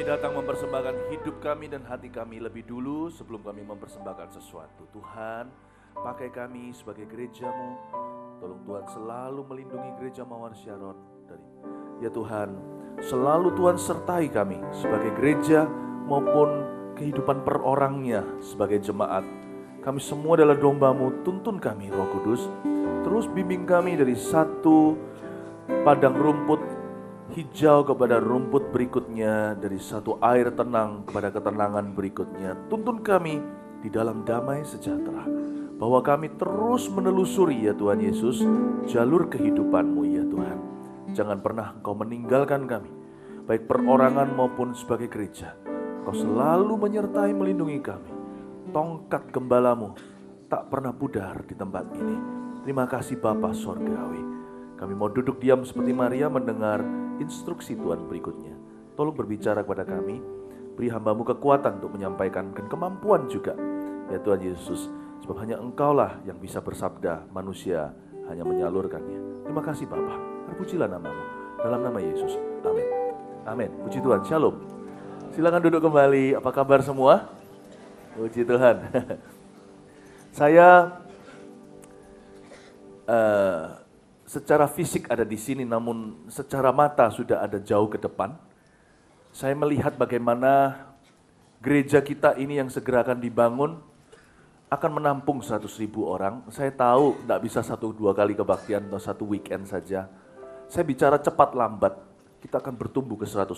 Kami datang mempersembahkan hidup kami dan hati kami lebih dulu sebelum kami mempersembahkan sesuatu. Tuhan, pakai kami sebagai gereja-Mu. Tolong Tuhan selalu melindungi gereja Mawar Sharon dari. Ya Tuhan, selalu Tuhan sertai kami sebagai gereja maupun kehidupan perorangnya sebagai jemaat. Kami semua adalah domba-Mu, tuntun kami Roh Kudus. Terus bimbing kami dari satu padang rumput hijau kepada rumput berikutnya, dari satu air tenang kepada ketenangan berikutnya. Tuntun kami di dalam damai sejahtera, bahwa kami terus menelusuri ya Tuhan Yesus, jalur kehidupan-Mu ya Tuhan. Jangan pernah Engkau meninggalkan kami, baik perorangan maupun sebagai gereja. Engkau selalu menyertai melindungi kami. Tongkat gembala-Mu tak pernah pudar di tempat ini. Terima kasih Bapa Sorgawi. Kami mau duduk diam seperti Maria mendengar instruksi Tuhan berikutnya. Tolong berbicara kepada kami. Beri hamba-Mu kekuatan untuk menyampaikan dan kemampuan juga. Ya Tuhan Yesus, sebab hanya Engkaulah yang bisa bersabda, manusia hanya menyalurkannya. Terima kasih Bapa. Terpujilah nama-Mu. Dalam nama Yesus. Amin. Amin. Puji Tuhan. Shalom. Silakan duduk kembali. Apa kabar semua? Puji Tuhan. Saya secara fisik ada di sini, namun secara mata sudah ada jauh ke depan. Saya melihat bagaimana gereja kita ini yang segera akan dibangun akan menampung 100.000 orang. Saya tahu tidak bisa 1-2 kali kebaktian atau 1 weekend saja. Saya bicara cepat lambat, kita akan bertumbuh ke 100.000.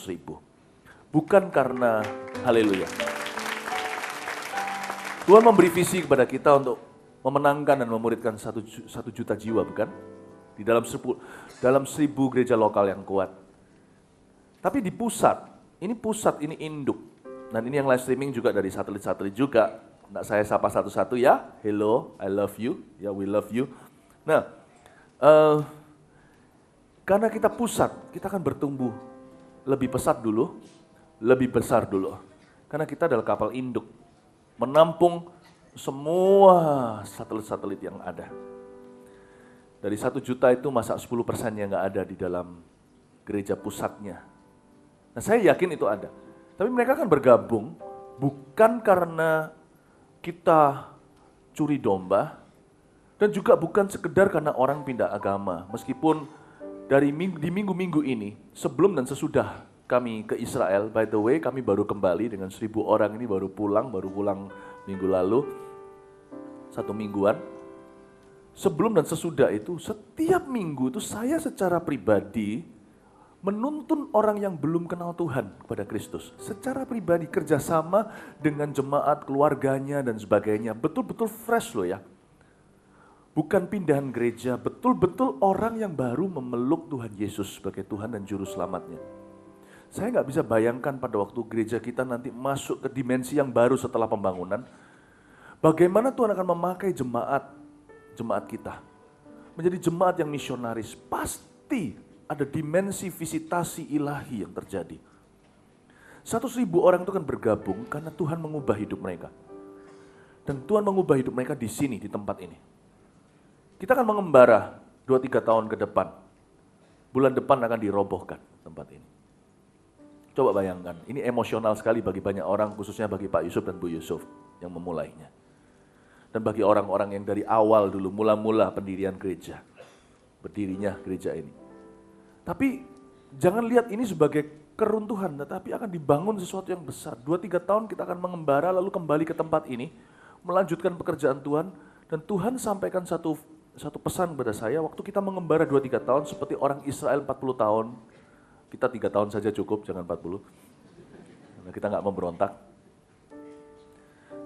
Bukan karena, haleluya, Tuhan memberi visi kepada kita untuk memenangkan dan memuridkan 1 juta jiwa, bukan? Di dalam 1.000 gereja lokal yang kuat. Tapi di pusat, ini induk. Dan ini yang live streaming juga dari satelit-satelit juga. Nggak saya sapa satu-satu ya. Hello, I love you. Ya, we love you. Nah, karena kita pusat, kita akan bertumbuh lebih pesat dulu, lebih besar dulu. Karena kita adalah kapal induk, menampung semua satelit-satelit yang ada. Dari 1 juta itu masa 10%-nya nggak ada di dalam gereja pusatnya. Nah saya yakin itu ada. Tapi mereka akan bergabung bukan karena kita curi domba, dan juga bukan sekedar karena orang pindah agama. Meskipun di minggu-minggu ini, sebelum dan sesudah kami ke Israel, by the way kami baru kembali dengan 1.000 orang ini baru pulang minggu lalu, 1 mingguan. Sebelum dan sesudah itu, setiap minggu itu saya secara pribadi menuntun orang yang belum kenal Tuhan kepada Kristus. Secara pribadi kerjasama dengan jemaat, keluarganya dan sebagainya. Betul-betul fresh loh ya. Bukan pindahan gereja, betul-betul orang yang baru memeluk Tuhan Yesus sebagai Tuhan dan Juru Selamatnya. Saya nggak bisa bayangkan pada waktu gereja kita nanti masuk ke dimensi yang baru setelah pembangunan. Bagaimana Tuhan akan memakai jemaat kita menjadi jemaat yang misionaris. Pasti ada dimensi visitasi ilahi yang terjadi. 100.000 orang itu kan bergabung karena Tuhan mengubah hidup mereka. Dan Tuhan mengubah hidup mereka di sini, di tempat ini. Kita akan mengembara 2-3 tahun ke depan. Bulan depan akan dirobohkan tempat ini. Coba bayangkan, ini emosional sekali bagi banyak orang, khususnya bagi Pak Yusuf dan Bu Yusuf yang memulainya. Dan bagi orang-orang yang dari awal dulu, mula-mula pendirian gereja, berdirinya gereja ini. Tapi jangan lihat ini sebagai keruntuhan, tetapi akan dibangun sesuatu yang besar. 2-3 tahun kita akan mengembara lalu kembali ke tempat ini, melanjutkan pekerjaan Tuhan, dan Tuhan sampaikan satu pesan kepada saya, waktu kita mengembara 2-3 tahun, seperti orang Israel 40 tahun, kita 3 tahun saja cukup, jangan 40, karena kita nggak memberontak.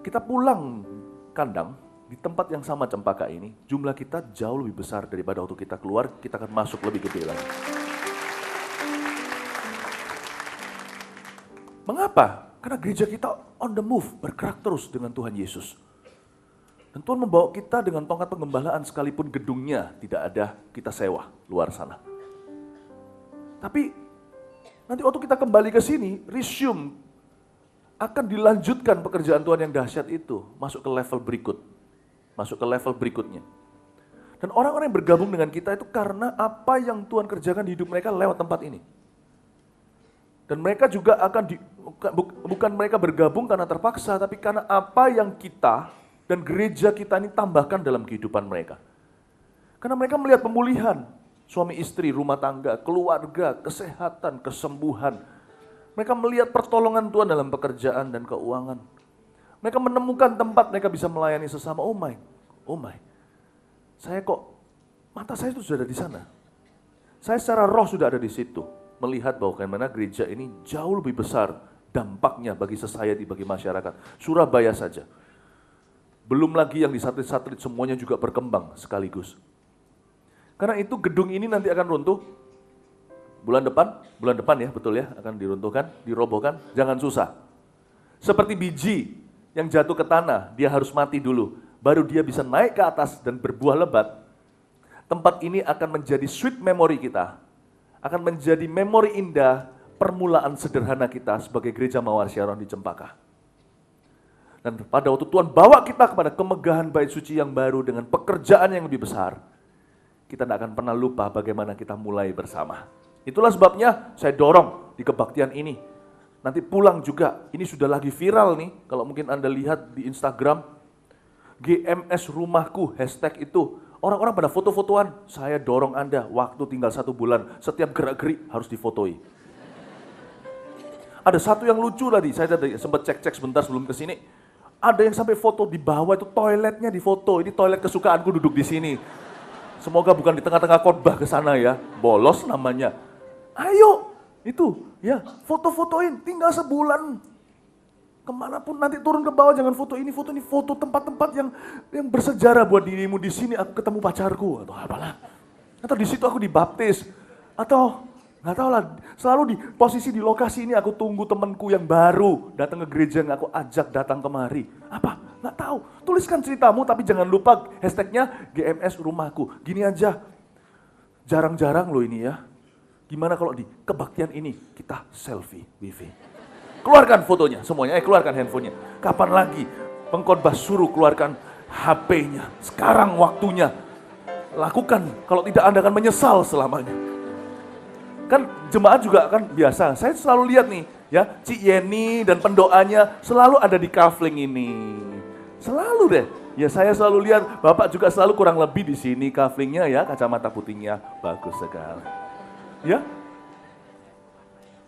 Kita pulang kandang, di tempat yang sama Cempaka ini, jumlah kita jauh lebih besar daripada waktu kita keluar, kita akan masuk lebih gede lagi. Mengapa? Karena gereja kita on the move, bergerak terus dengan Tuhan Yesus. Dan Tuhan membawa kita dengan tongkat pengembalaan sekalipun gedungnya tidak ada, kita sewa luar sana. Tapi nanti waktu kita kembali ke sini, resume, akan dilanjutkan pekerjaan Tuhan yang dahsyat itu, masuk ke level berikutnya. Dan orang-orang yang bergabung dengan kita itu karena apa yang Tuhan kerjakan di hidup mereka lewat tempat ini. Dan mereka juga bukan mereka bergabung karena terpaksa, tapi karena apa yang kita dan gereja kita ini tambahkan dalam kehidupan mereka. Karena mereka melihat pemulihan, suami istri, rumah tangga, keluarga, kesehatan, kesembuhan. Mereka melihat pertolongan Tuhan dalam pekerjaan dan keuangan. Mereka menemukan tempat mereka bisa melayani sesama. Oh my, mata saya itu sudah ada di sana. Saya secara roh sudah ada di situ. Melihat bahwa bagaimana gereja ini jauh lebih besar dampaknya bagi society, bagi masyarakat. Surabaya saja. Belum lagi yang di satelit-satelit semuanya juga berkembang sekaligus. Karena itu gedung ini nanti akan runtuh bulan depan ya, betul ya, akan diruntuhkan, dirobohkan, jangan susah. Seperti biji yang jatuh ke tanah, dia harus mati dulu, baru dia bisa naik ke atas dan berbuah lebat. Tempat ini akan menjadi sweet memory kita, akan menjadi memori indah permulaan sederhana kita sebagai gereja Mawar Sharon di Cempaka. Dan pada waktu Tuhan bawa kita kepada kemegahan bait suci yang baru dengan pekerjaan yang lebih besar, kita tidak akan pernah lupa bagaimana kita mulai bersama. Itulah sebabnya saya dorong di kebaktian ini. Nanti pulang juga, ini sudah lagi viral nih, kalau mungkin Anda lihat di Instagram, GMS rumahku, hashtag itu. Orang-orang pada foto-fotoan, saya dorong Anda, waktu tinggal 1 bulan, setiap gerak-gerik harus difotoi. Ada satu yang lucu tadi, saya tadi sempat cek-cek sebentar sebelum ke sini. Ada yang sampai foto di bawah itu toiletnya difoto, ini toilet kesukaanku duduk di sini. Semoga bukan di tengah-tengah khotbah ke sana ya, bolos namanya. Ayo, itu ya foto-fotoin, tinggal sebulan. Kemanapun nanti turun ke bawah jangan foto ini, foto tempat-tempat yang bersejarah buat dirimu. Di sini aku ketemu pacarku atau apalah. Atau di situ aku dibaptis. Atau nggak tahu lah, selalu di posisi di lokasi ini aku tunggu temanku yang baru datang ke gereja yang aku ajak datang kemari. Apa? Nggak tahu. Tuliskan ceritamu tapi jangan lupa hashtagnya GMS rumahku. Gini aja. Jarang-jarang loh ini ya. Gimana kalau di kebaktian ini kita selfie wifi. Keluarkan fotonya semuanya, keluarkan handphonenya. Kapan lagi pengkhotbah suruh keluarkan HP-nya. Sekarang waktunya. Lakukan, kalau tidak Anda akan menyesal selamanya. Kan jemaat juga kan biasa, saya selalu lihat nih, ya Cik Yeni dan pendoanya selalu ada di kafling ini. Selalu deh. Ya saya selalu lihat, Bapak juga selalu kurang lebih di sini kaflingnya ya, kacamata putihnya bagus sekali. Ya,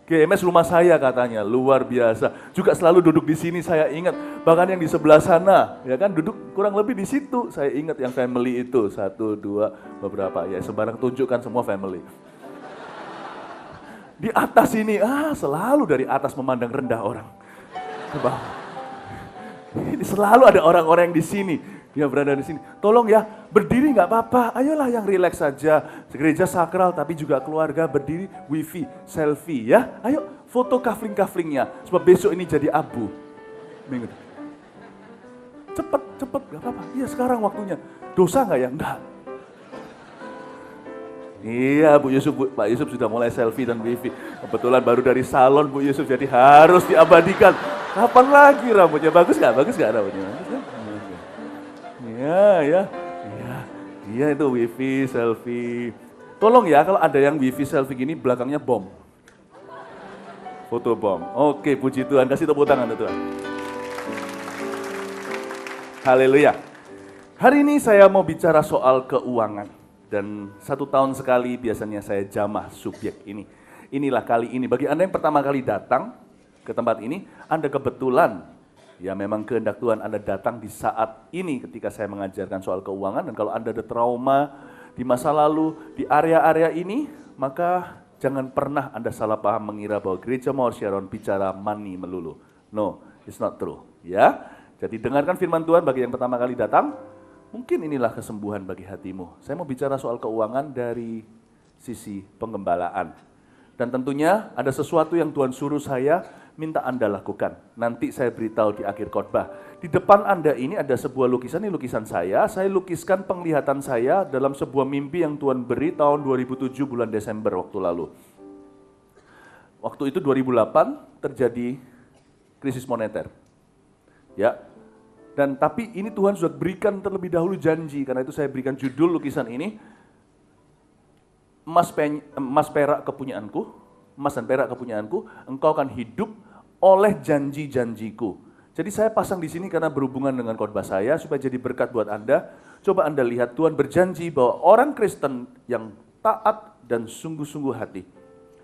GMS rumah saya katanya, luar biasa. Juga selalu duduk di sini saya ingat. Bahkan yang di sebelah sana, ya kan duduk kurang lebih di situ. Saya ingat yang family itu, 1, 2, beberapa. Ya sembarang tunjukkan semua family. Di atas ini, selalu dari atas memandang rendah orang. Ini selalu ada orang-orang yang di sini. Dia berada di sini. Tolong ya, berdiri nggak apa-apa. Ayolah yang rileks saja. Gereja sakral tapi juga keluarga berdiri, wifi, selfie ya. Ayo foto kafling-kaflingnya. Sebab besok ini jadi abu. Cepet, nggak apa-apa. Iya sekarang waktunya. Dosa nggak ya? Enggak. Iya Bu Yusuf, Pak Yusuf sudah mulai selfie dan wifi. Kebetulan baru dari salon Bu Yusuf jadi harus diabadikan. Kapan lagi rambutnya? Bagus nggak rambutnya? Bagus gak? Iya itu wifi, selfie. Tolong ya kalau ada yang wifi selfie gini belakangnya bom. Foto bom. Oke, puji Tuhan. Kasih tepuk tangan Tuhan. Haleluya. Hari ini saya mau bicara soal keuangan. Dan 1 tahun sekali biasanya saya jamah subjek ini. Inilah kali ini. Bagi Anda yang pertama kali datang ke tempat ini, Anda kebetulan ya memang kehendak Tuhan Anda datang di saat ini ketika saya mengajarkan soal keuangan. Dan kalau Anda ada trauma di masa lalu, di area-area ini, maka jangan pernah Anda salah paham mengira bahwa Gereja Mawar Sharon bicara money melulu. No, it's not true. Ya, jadi dengarkan firman Tuhan bagi yang pertama kali datang. Mungkin inilah kesembuhan bagi hatimu. Saya mau bicara soal keuangan dari sisi penggembalaan. Dan tentunya ada sesuatu yang Tuhan suruh saya minta Anda lakukan. Nanti saya beritahu di akhir khotbah. Di depan Anda ini ada sebuah lukisan, ini lukisan saya. Saya lukiskan penglihatan saya dalam sebuah mimpi yang Tuhan beri tahun 2007 bulan Desember waktu lalu. Waktu itu 2008 terjadi krisis moneter. Ya. Dan tapi ini Tuhan sudah berikan terlebih dahulu janji, karena itu saya berikan judul lukisan ini, emas perak kepunyaanku, emas dan perak kepunyaanku, engkau akan hidup oleh janji-janjiku. Jadi saya pasang di sini karena berhubungan dengan khotbah saya, supaya jadi berkat buat Anda. Coba Anda lihat, Tuhan berjanji bahwa orang Kristen yang taat dan sungguh-sungguh hati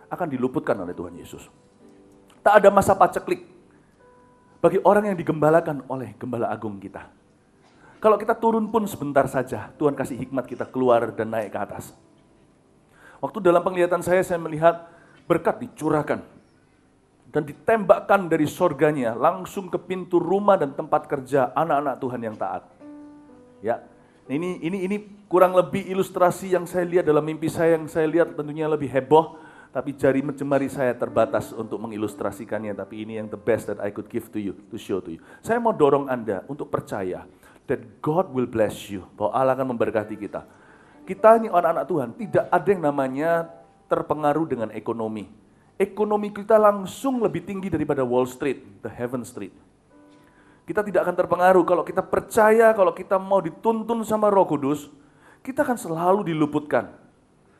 akan diluputkan oleh Tuhan Yesus. Tak ada masa paceklik bagi orang yang digembalakan oleh Gembala Agung kita. Kalau kita turun pun sebentar saja, Tuhan kasih hikmat kita keluar dan naik ke atas. Waktu dalam penglihatan saya melihat berkat dicurahkan dan ditembakkan dari sorganya langsung ke pintu rumah dan tempat kerja anak-anak Tuhan yang taat. Ya, ini kurang lebih ilustrasi yang saya lihat dalam mimpi saya, yang saya lihat tentunya lebih heboh. Tapi jari jemari saya terbatas untuk mengilustrasikannya, tapi ini yang the best that I could give to you, to show to you. Saya mau dorong Anda untuk percaya that God will bless you, bahwa Allah akan memberkati kita. Kita ini anak-anak Tuhan, tidak ada yang namanya terpengaruh dengan ekonomi. Ekonomi kita langsung lebih tinggi daripada Wall Street, the Heaven Street. Kita tidak akan terpengaruh kalau kita percaya, kalau kita mau dituntun sama Roh Kudus, kita akan selalu diluputkan.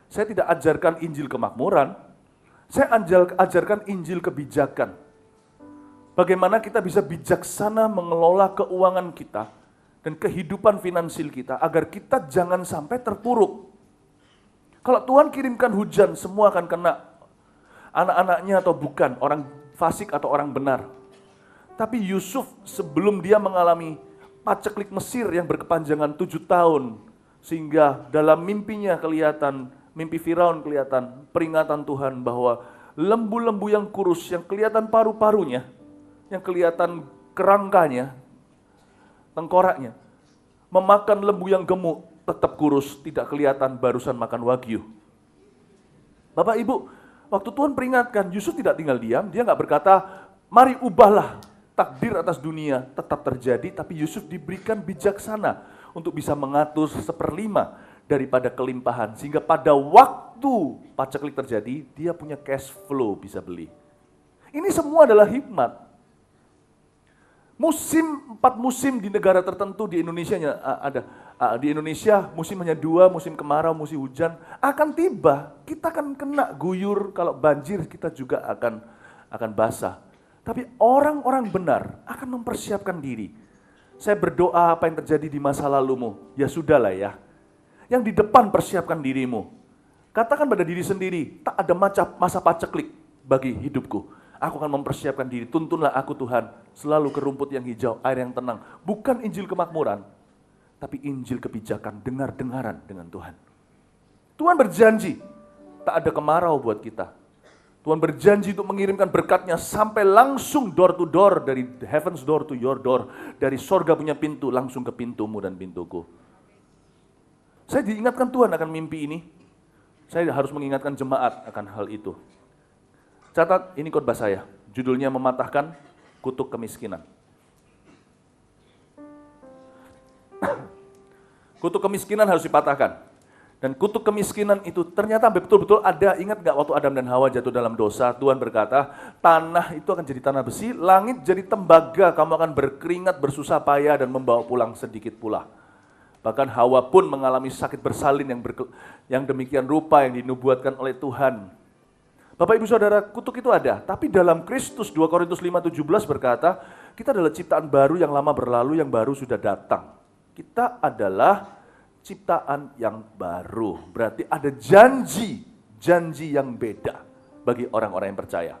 Saya tidak ajarkan Injil kemakmuran, saya ajarkan Injil kebijakan. Bagaimana kita bisa bijaksana mengelola keuangan kita dan kehidupan finansial kita agar kita jangan sampai terpuruk. Kalau Tuhan kirimkan hujan, semua akan kena. Anak-anaknya atau bukan, orang fasik atau orang benar. Tapi Yusuf sebelum dia mengalami paceklik Mesir yang berkepanjangan 7 tahun, sehingga dalam mimpinya kelihatan, mimpi Firaun kelihatan peringatan Tuhan bahwa lembu-lembu yang kurus, yang kelihatan paru-parunya, yang kelihatan kerangkanya, tengkoraknya, memakan lembu yang gemuk, tetap kurus, tidak kelihatan barusan makan wagyu. Bapak Ibu, waktu Tuhan peringatkan, Yusuf tidak tinggal diam, dia nggak berkata, mari ubahlah takdir atas dunia, tetap terjadi, tapi Yusuf diberikan bijaksana untuk bisa mengatur 1/5 daripada kelimpahan, sehingga pada waktu paceklik terjadi, dia punya cash flow bisa beli. Ini semua adalah hikmat. 4 musim di negara tertentu di Indonesia ada. Di Indonesia musim hanya 2, musim kemarau, musim hujan. Akan tiba, kita akan kena guyur, kalau banjir kita juga akan basah. Tapi orang-orang benar akan mempersiapkan diri. Saya berdoa apa yang terjadi di masa lalumu, ya sudahlah ya. Yang di depan persiapkan dirimu. Katakan pada diri sendiri, tak ada masa paceklik bagi hidupku. Aku akan mempersiapkan diri, tuntunlah aku Tuhan, selalu ke rumput yang hijau, air yang tenang. Bukan Injil kemakmuran, tapi Injil kebijakan, dengar-dengaran dengan Tuhan. Tuhan berjanji, tak ada kemarau buat kita. Tuhan berjanji untuk mengirimkan berkatnya sampai langsung door to door, dari heaven's door to your door, dari sorga punya pintu, langsung ke pintumu dan pintuku. Saya diingatkan Tuhan akan mimpi ini. Saya harus mengingatkan jemaat akan hal itu. Catat, ini khotbah saya. Judulnya mematahkan kutuk kemiskinan. Kutuk kemiskinan harus dipatahkan. Dan kutuk kemiskinan itu ternyata betul-betul ada. Ingat gak waktu Adam dan Hawa jatuh dalam dosa, Tuhan berkata, tanah itu akan jadi tanah besi, langit jadi tembaga, kamu akan berkeringat, bersusah payah, dan membawa pulang sedikit pula. Bahkan Hawa pun mengalami sakit bersalin yang demikian rupa yang dinubuatkan oleh Tuhan. Bapak Ibu Saudara, kutuk itu ada. Tapi dalam Kristus, 2 Korintus 5:17 berkata, kita adalah ciptaan baru, yang lama berlalu, yang baru sudah datang. Kita adalah ciptaan yang baru. Berarti ada janji yang beda bagi orang-orang yang percaya.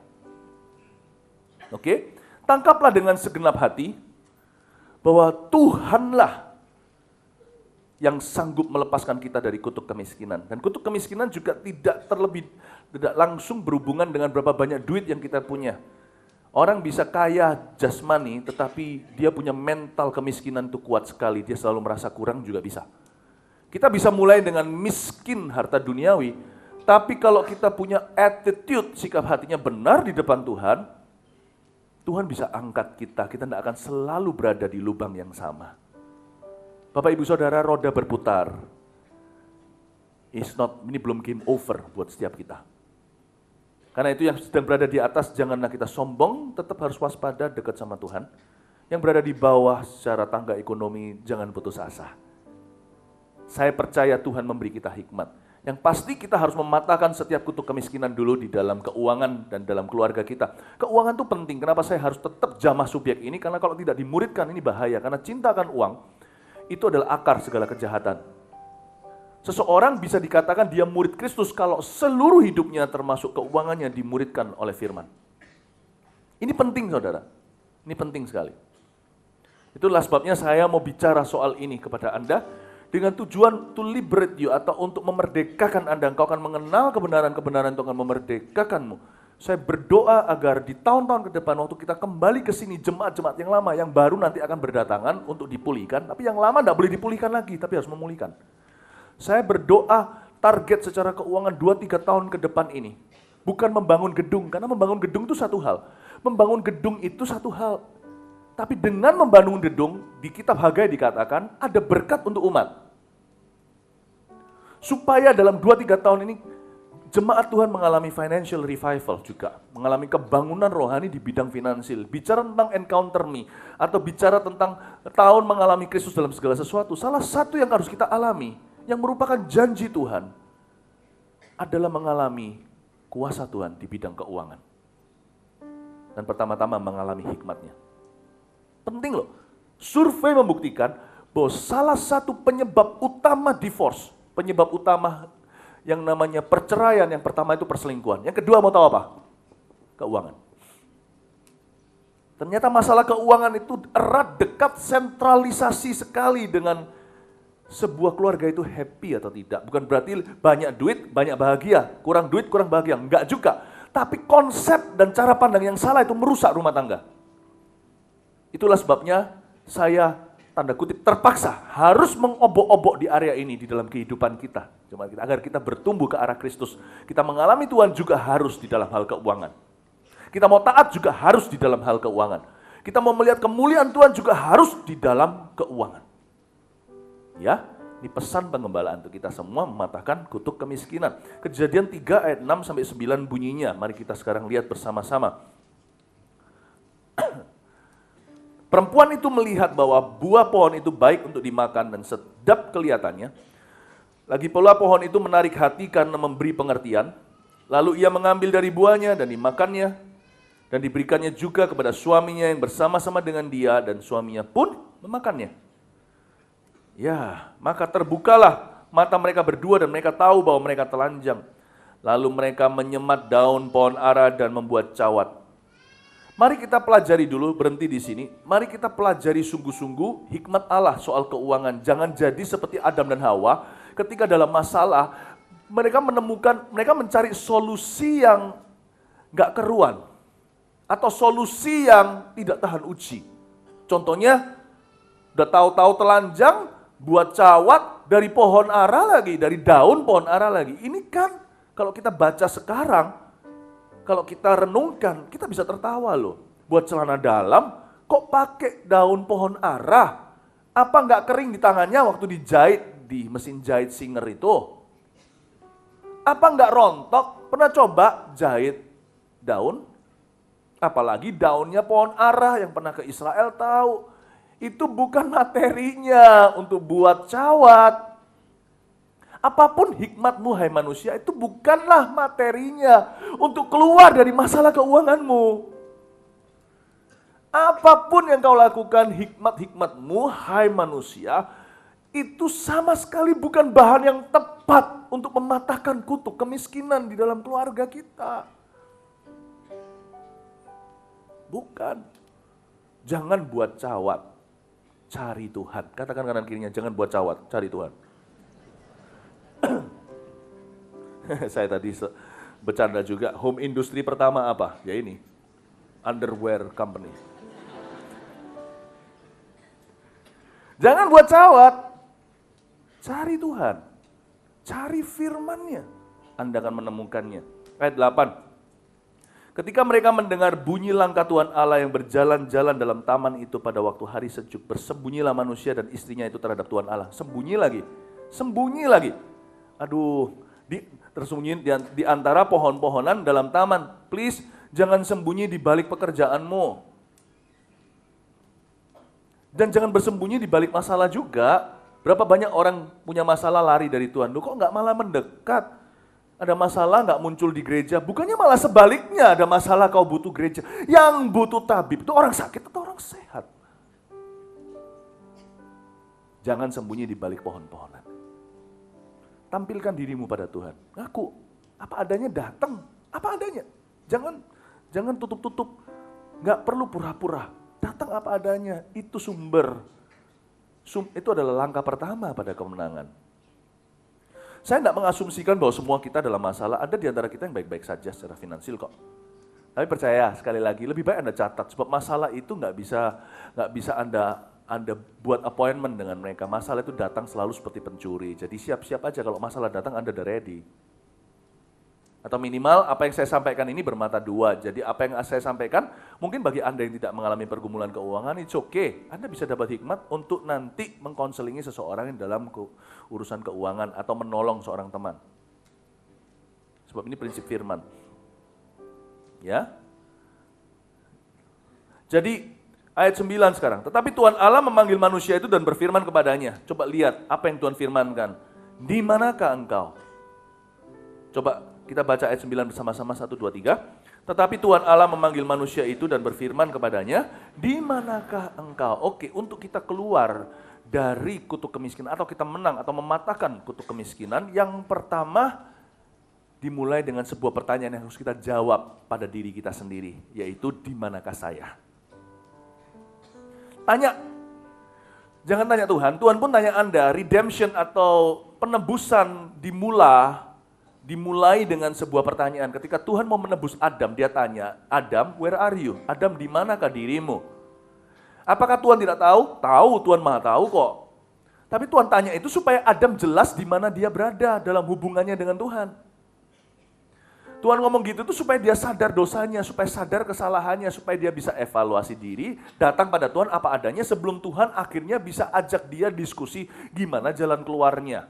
Oke? Tangkaplah dengan segenap hati bahwa Tuhanlah yang sanggup melepaskan kita dari kutuk kemiskinan. Dan kutuk kemiskinan juga tidak langsung berhubungan dengan berapa banyak duit yang kita punya. Orang bisa kaya jasmani, tetapi dia punya mental kemiskinan itu kuat sekali. Dia selalu merasa kurang juga bisa. Kita bisa mulai dengan miskin harta duniawi, tapi kalau kita punya attitude, sikap hatinya benar di depan Tuhan, Tuhan bisa angkat kita. Kita tidak akan selalu berada di lubang yang sama. Bapak Ibu Saudara, roda berputar. Ini belum game over buat setiap kita. Karena itu yang sedang berada di atas, janganlah kita sombong, tetap harus waspada, dekat sama Tuhan. Yang berada di bawah secara tangga ekonomi, jangan putus asa. Saya percaya Tuhan memberi kita hikmat. Yang pasti kita harus mematahkan setiap kutuk kemiskinan dulu di dalam keuangan dan dalam keluarga kita. Keuangan itu penting, kenapa saya harus tetap jamah subjek ini? Karena kalau tidak dimuridkan ini bahaya, karena cinta akan uang, itu adalah akar segala kejahatan. Seseorang bisa dikatakan dia murid Kristus kalau seluruh hidupnya termasuk keuangannya dimuridkan oleh firman. Ini penting saudara, ini penting sekali. Itulah sebabnya saya mau bicara soal ini kepada Anda, dengan tujuan to liberate you, atau untuk memerdekakan Anda. Engkau akan mengenal kebenaran-kebenaran itu akan memerdekakanmu. Saya berdoa agar di tahun-tahun ke depan waktu kita kembali ke sini, jemaat-jemaat yang lama, yang baru nanti akan berdatangan untuk dipulihkan, tapi yang lama tidak boleh dipulihkan lagi, tapi harus memulihkan. Saya berdoa target secara keuangan 2-3 tahun ke depan ini, bukan membangun gedung, karena membangun gedung itu satu hal. Membangun gedung itu satu hal. Tapi dengan membangun gedung, di kitab Hagai dikatakan ada berkat untuk umat. Supaya dalam 2-3 tahun ini, jemaat Tuhan mengalami financial revival juga. Mengalami kebangunan rohani di bidang finansial. Bicara tentang encounter me, atau bicara tentang tahun mengalami Kristus dalam segala sesuatu. Salah satu yang harus kita alami, yang merupakan janji Tuhan, adalah mengalami kuasa Tuhan di bidang keuangan. Dan pertama-tama mengalami hikmatnya. Penting loh, survei membuktikan bahwa salah satu penyebab utama divorce, penyebab utama yang namanya perceraian, yang pertama itu perselingkuhan. Yang kedua mau tahu apa? Keuangan. Ternyata masalah keuangan itu erat, dekat, sentralisasi sekali dengan sebuah keluarga itu happy atau tidak. Bukan berarti banyak duit, banyak bahagia, kurang duit, kurang bahagia. Enggak juga. Tapi konsep dan cara pandang yang salah itu merusak rumah tangga. Itulah sebabnya saya tanda kutip terpaksa harus mengobok-obok di area ini di dalam kehidupan kita. Agar kita bertumbuh ke arah Kristus. Kita mengalami Tuhan juga harus di dalam hal keuangan. Kita mau taat juga harus di dalam hal keuangan. Kita mau melihat kemuliaan Tuhan juga harus di dalam keuangan. Ya, ini pesan pengembalaan untuk kita semua, mematahkan kutuk kemiskinan. Kejadian 3 ayat 6-9 bunyinya. Mari kita sekarang lihat bersama-sama. Perempuan itu melihat bahwa buah pohon itu baik untuk dimakan dan sedap kelihatannya. Lagi pula pohon itu menarik hati karena memberi pengertian. Lalu ia mengambil dari buahnya dan dimakannya. Dan diberikannya juga kepada suaminya yang bersama-sama dengan dia, dan suaminya pun memakannya. Ya, maka terbukalah mata mereka berdua dan mereka tahu bahwa mereka telanjang. Lalu mereka menyemat daun pohon ara dan membuat cawat. Mari kita pelajari dulu, berhenti di sini. Mari kita pelajari sungguh-sungguh hikmat Allah soal keuangan. Jangan jadi seperti Adam dan Hawa, ketika dalam masalah, mereka mencari solusi yang gak keruan. Atau solusi yang tidak tahan uji. Contohnya, udah tahu-tahu telanjang, buat cawat dari pohon ara lagi, dari daun pohon ara lagi. Ini kan kalau kita baca sekarang, kalau kita renungkan, kita bisa tertawa loh. Buat celana dalam, kok pakai daun pohon ara? Apa nggak kering di tangannya waktu dijahit di mesin jahit Singer itu? Apa nggak rontok? Pernah coba jahit daun? Apalagi daunnya pohon ara, yang pernah ke Israel tahu. Itu bukan materinya untuk buat cawat. Apapun hikmatmu, hai manusia, itu bukanlah materinya untuk keluar dari masalah keuanganmu. Apapun yang kau lakukan, hikmat-hikmatmu, hai manusia, itu sama sekali bukan bahan yang tepat untuk mematahkan kutuk kemiskinan di dalam keluarga kita. Bukan. Jangan buat cawat, cari Tuhan. Katakan kanan kirinya, jangan buat cawat, cari Tuhan. Saya tadi bercanda juga, home industry pertama apa? Ya ini, underwear company. Jangan buat cawat, cari Tuhan, cari firman-Nya, Anda akan menemukannya. Ayat 8, ketika mereka mendengar bunyi langkah Tuhan Allah yang berjalan-jalan dalam taman itu pada waktu hari sejuk, bersembunyilah manusia dan istrinya itu terhadap Tuhan Allah. Sembunyi lagi. Aduh, tersembunyi di antara pohon-pohonan dalam taman. Please, jangan sembunyi di balik pekerjaanmu. Dan jangan bersembunyi di balik masalah juga. Berapa banyak orang punya masalah lari dari Tuhan. Loh, kok nggak malah mendekat? Ada masalah nggak muncul di gereja? Bukannya malah sebaliknya, ada masalah kau butuh gereja. Yang butuh tabib itu orang sakit atau orang sehat? Jangan sembunyi di balik pohon-pohonan. Tampilkan dirimu pada Tuhan. Ngaku, apa adanya, datang, apa adanya. Jangan tutup-tutup. Nggak perlu pura-pura. Datang apa adanya, itu sumber. Itu adalah langkah pertama pada kemenangan. Saya tidak mengasumsikan bahwa semua kita dalam masalah, ada di antara kita yang baik-baik saja secara finansial kok. Tapi percaya, sekali lagi, lebih baik Anda catat, sebab masalah itu nggak bisa Anda buat appointment dengan mereka. Masalah itu datang selalu seperti pencuri, jadi siap-siap aja kalau masalah datang Anda udah ready. Atau minimal apa yang saya sampaikan ini bermata dua. Jadi apa yang saya sampaikan mungkin bagi Anda yang tidak mengalami pergumulan keuangan, it's okay. Anda bisa dapat hikmat untuk nanti mengkonselingi seseorang yang dalam urusan keuangan atau menolong seorang teman. Sebab ini prinsip firman. Ya. Jadi ayat 9 sekarang. Tetapi Tuhan Allah memanggil manusia itu dan berfirman kepadanya. Coba lihat apa yang Tuhan firmankan. Di manakah engkau? Coba kita baca ayat 9 bersama-sama, 1, 2, 3. Tetapi Tuhan Allah memanggil manusia itu dan berfirman kepadanya, di manakah engkau? Oke, untuk kita keluar dari kutuk kemiskinan, atau kita menang atau mematahkan kutuk kemiskinan, yang pertama dimulai dengan sebuah pertanyaan yang harus kita jawab pada diri kita sendiri, yaitu di manakah saya? Tanya, jangan tanya Tuhan, Tuhan pun tanya Anda. Redemption atau penebusan dimulai dengan sebuah pertanyaan. Ketika Tuhan mau menebus Adam, dia tanya, Adam, where are you? Adam, di manakah dirimu? Apakah Tuhan tidak tahu? Tahu, Tuhan Maha tahu kok. Tapi Tuhan tanya itu supaya Adam jelas di mana dia berada dalam hubungannya dengan Tuhan. Tuhan ngomong gitu tuh supaya dia sadar dosanya, supaya sadar kesalahannya, supaya dia bisa evaluasi diri, datang pada Tuhan apa adanya sebelum Tuhan akhirnya bisa ajak dia diskusi gimana jalan keluarnya.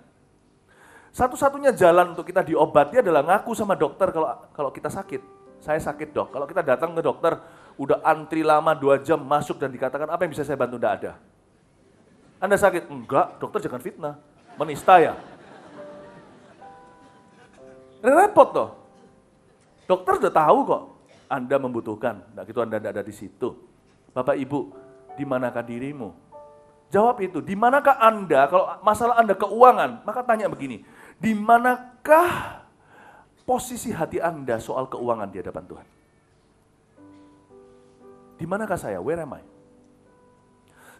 Satu-satunya jalan untuk kita diobati adalah ngaku sama dokter kalau kita sakit. Saya sakit dok. Kalau kita datang ke dokter, udah antri lama 2 jam masuk dan dikatakan apa yang bisa saya bantu, enggak ada. Anda sakit? Enggak, dokter jangan fitnah. Menista ya? Repot toh. Dokter udah tahu kok Anda membutuhkan. Nah gitu Anda tidak ada di situ. Bapak Ibu, di manakah dirimu? Jawab itu, di manakah Anda, kalau masalah Anda keuangan, maka tanya begini, di manakah posisi hati Anda soal keuangan di hadapan Tuhan? Di manakah saya? Where am I?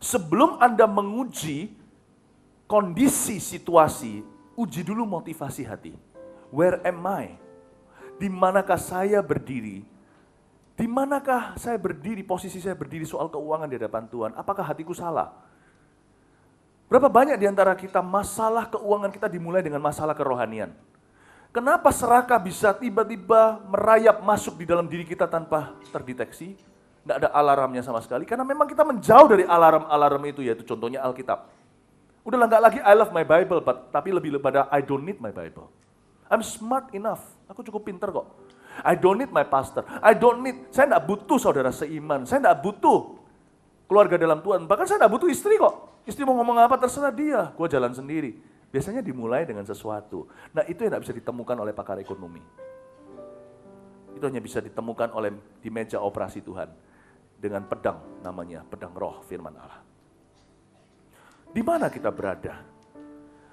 Sebelum Anda menguji kondisi situasi, uji dulu motivasi hati. Where am I? Di manakah saya berdiri? Di manakah saya berdiri, posisi saya berdiri soal keuangan di hadapan Tuhan? Apakah hatiku salah? Berapa banyak di antara kita masalah keuangan kita dimulai dengan masalah kerohanian? Kenapa serakah bisa tiba-tiba merayap masuk di dalam diri kita tanpa terdeteksi? Tidak ada alarmnya sama sekali, karena memang kita menjauh dari alarm-alarm itu, yaitu contohnya Alkitab. Udahlah nggak lagi I love my Bible, tapi lebih pada I don't need my Bible. I'm smart enough, aku cukup pintar kok. I don't need my pastor, saya tidak butuh saudara seiman, saya tidak butuh keluarga dalam Tuhan, bahkan saya tidak butuh istri kok. Istri mau ngomong apa terserah dia, gue jalan sendiri. Biasanya dimulai dengan sesuatu. Nah itu yang tidak bisa ditemukan oleh pakar ekonomi. Itu hanya bisa ditemukan di meja operasi Tuhan. Dengan pedang, namanya pedang roh firman Allah. Di mana kita berada?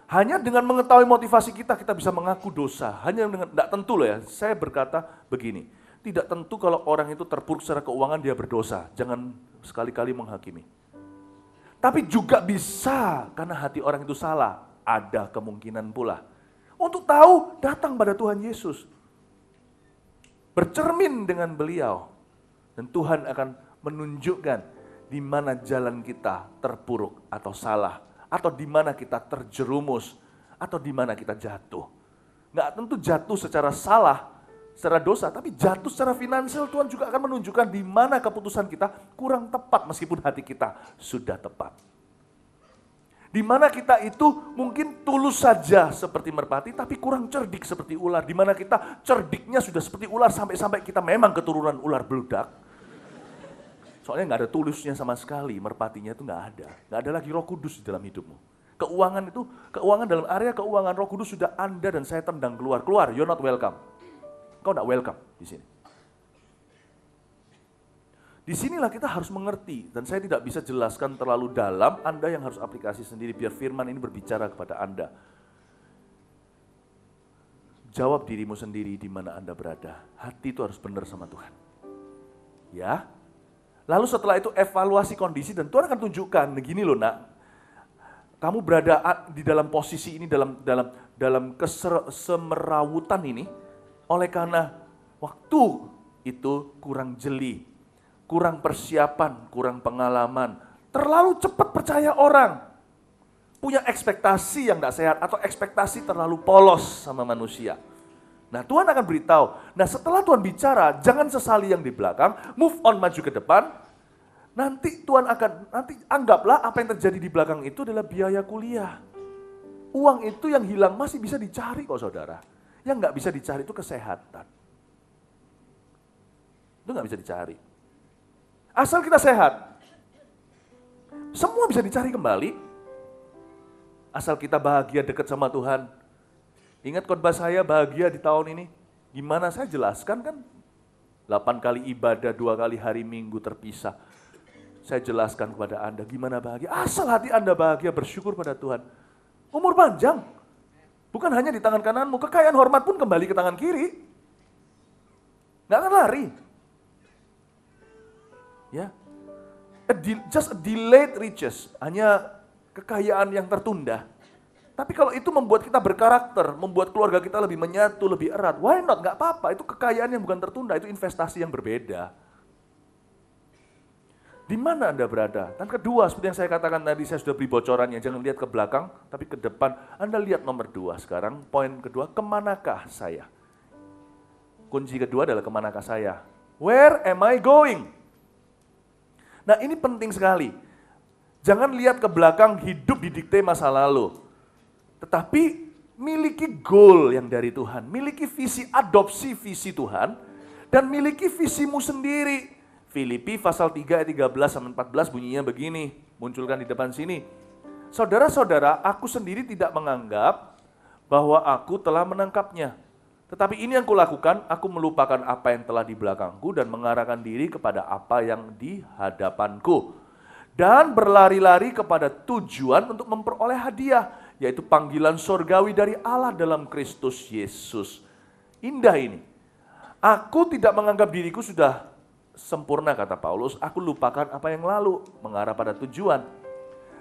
Hanya dengan mengetahui motivasi kita bisa mengaku dosa. Hanya dengan, tidak tentu loh ya, saya berkata begini, tidak tentu kalau orang itu terpuruk secara keuangan dia berdosa. Jangan sekali-kali menghakimi. Tapi juga bisa karena hati orang itu salah. Ada kemungkinan pula. Untuk tahu, datang pada Tuhan Yesus. Bercermin dengan beliau. Dan Tuhan akan menunjukkan di mana jalan kita terpuruk atau salah. Atau di mana kita terjerumus. Atau di mana kita jatuh. Nggak tentu jatuh secara salah, secara dosa. Tapi jatuh secara finansial, Tuhan juga akan menunjukkan di mana keputusan kita kurang tepat meskipun hati kita sudah tepat. Di mana kita itu mungkin tulus saja seperti merpati, tapi kurang cerdik seperti ular. Di mana kita cerdiknya sudah seperti ular, sampai kita memang keturunan ular beludak. Soalnya nggak ada tulusnya sama sekali, merpatinya itu nggak ada. Nggak ada lagi Roh Kudus di dalam hidupmu. Keuangan dalam area keuangan Roh Kudus sudah Anda dan saya tendang keluar. Keluar, you're not welcome. Kau not welcome di sini. Disinilah kita harus mengerti, dan saya tidak bisa jelaskan terlalu dalam, Anda yang harus aplikasi sendiri, biar firman ini berbicara kepada Anda. Jawab dirimu sendiri di mana Anda berada. Hati itu harus benar sama Tuhan. Ya. Lalu setelah itu evaluasi kondisi, dan Tuhan akan tunjukkan, begini loh nak, kamu berada di dalam posisi ini, dalam kesemerawutan ini, oleh karena waktu itu kurang jeli, kurang persiapan, kurang pengalaman, terlalu cepat percaya orang, punya ekspektasi yang tidak sehat, atau ekspektasi terlalu polos sama manusia. Nah Tuhan akan beritahu, nah setelah Tuhan bicara, jangan sesali yang di belakang, move on, maju ke depan, nanti Tuhan akan, anggaplah apa yang terjadi di belakang itu adalah biaya kuliah. Uang itu yang hilang masih bisa dicari kok saudara, yang nggak bisa dicari itu kesehatan. Itu nggak bisa dicari. Asal kita sehat, semua bisa dicari kembali. Asal kita bahagia dekat sama Tuhan. Ingat khotbah saya bahagia di tahun ini? Gimana saya jelaskan kan? 8 kali ibadah, 2 kali hari Minggu terpisah. Saya jelaskan kepada Anda gimana bahagia. Asal hati Anda bahagia, bersyukur pada Tuhan. Umur panjang. Bukan hanya di tangan kananmu, kekayaan hormat pun kembali ke tangan kiri. Nggak akan lari. Ya, just a delayed riches, hanya kekayaan yang tertunda. Tapi kalau itu membuat kita berkarakter, membuat keluarga kita lebih menyatu, lebih erat, why not? Nggak apa-apa, itu kekayaan yang bukan tertunda, itu investasi yang berbeda. Di mana Anda berada? Dan kedua, seperti yang saya katakan tadi, saya sudah beri bocorannya, jangan lihat ke belakang, tapi ke depan. Anda lihat nomor 2 sekarang, poin kedua, kemanakah saya? Kunci kedua adalah kemanakah saya? Where am I going? Nah ini penting sekali. Jangan lihat ke belakang, hidup didikte masa lalu. Tetapi miliki goal yang dari Tuhan. Miliki visi, adopsi visi Tuhan. Dan miliki visimu sendiri. Filipi pasal 3 ayat 13-14 bunyinya begini. Munculkan di depan sini. Saudara-saudara, aku sendiri tidak menganggap bahwa aku telah menangkapnya. Tetapi ini yang kulakukan, aku melupakan apa yang telah di belakangku dan mengarahkan diri kepada apa yang di hadapanku. Dan berlari-lari kepada tujuan untuk memperoleh hadiah, yaitu panggilan surgawi dari Allah dalam Kristus Yesus. Indah ini. Aku tidak menganggap diriku sudah sempurna, kata Paulus. Aku lupakan apa yang lalu, mengarah pada tujuan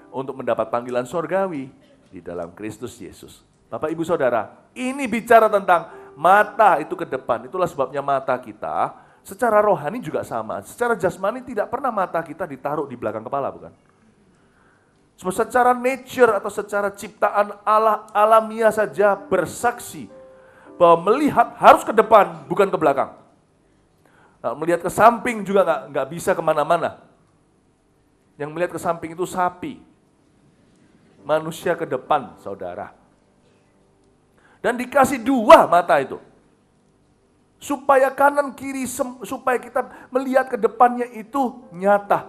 untuk mendapat panggilan surgawi di dalam Kristus Yesus. Bapak, Ibu, Saudara, ini bicara tentang mata itu ke depan. Itulah sebabnya mata kita secara rohani juga sama. Secara jasmani tidak pernah mata kita ditaruh di belakang kepala, bukan? Secara nature atau secara ciptaan Allah alamiah saja bersaksi bahwa melihat harus ke depan, bukan ke belakang. Nah, melihat ke samping juga nggak bisa kemana-mana. Yang melihat ke samping itu sapi. Manusia ke depan, saudara. Dan dikasih 2 mata itu. Supaya kanan kiri, supaya kita melihat ke depannya itu nyata.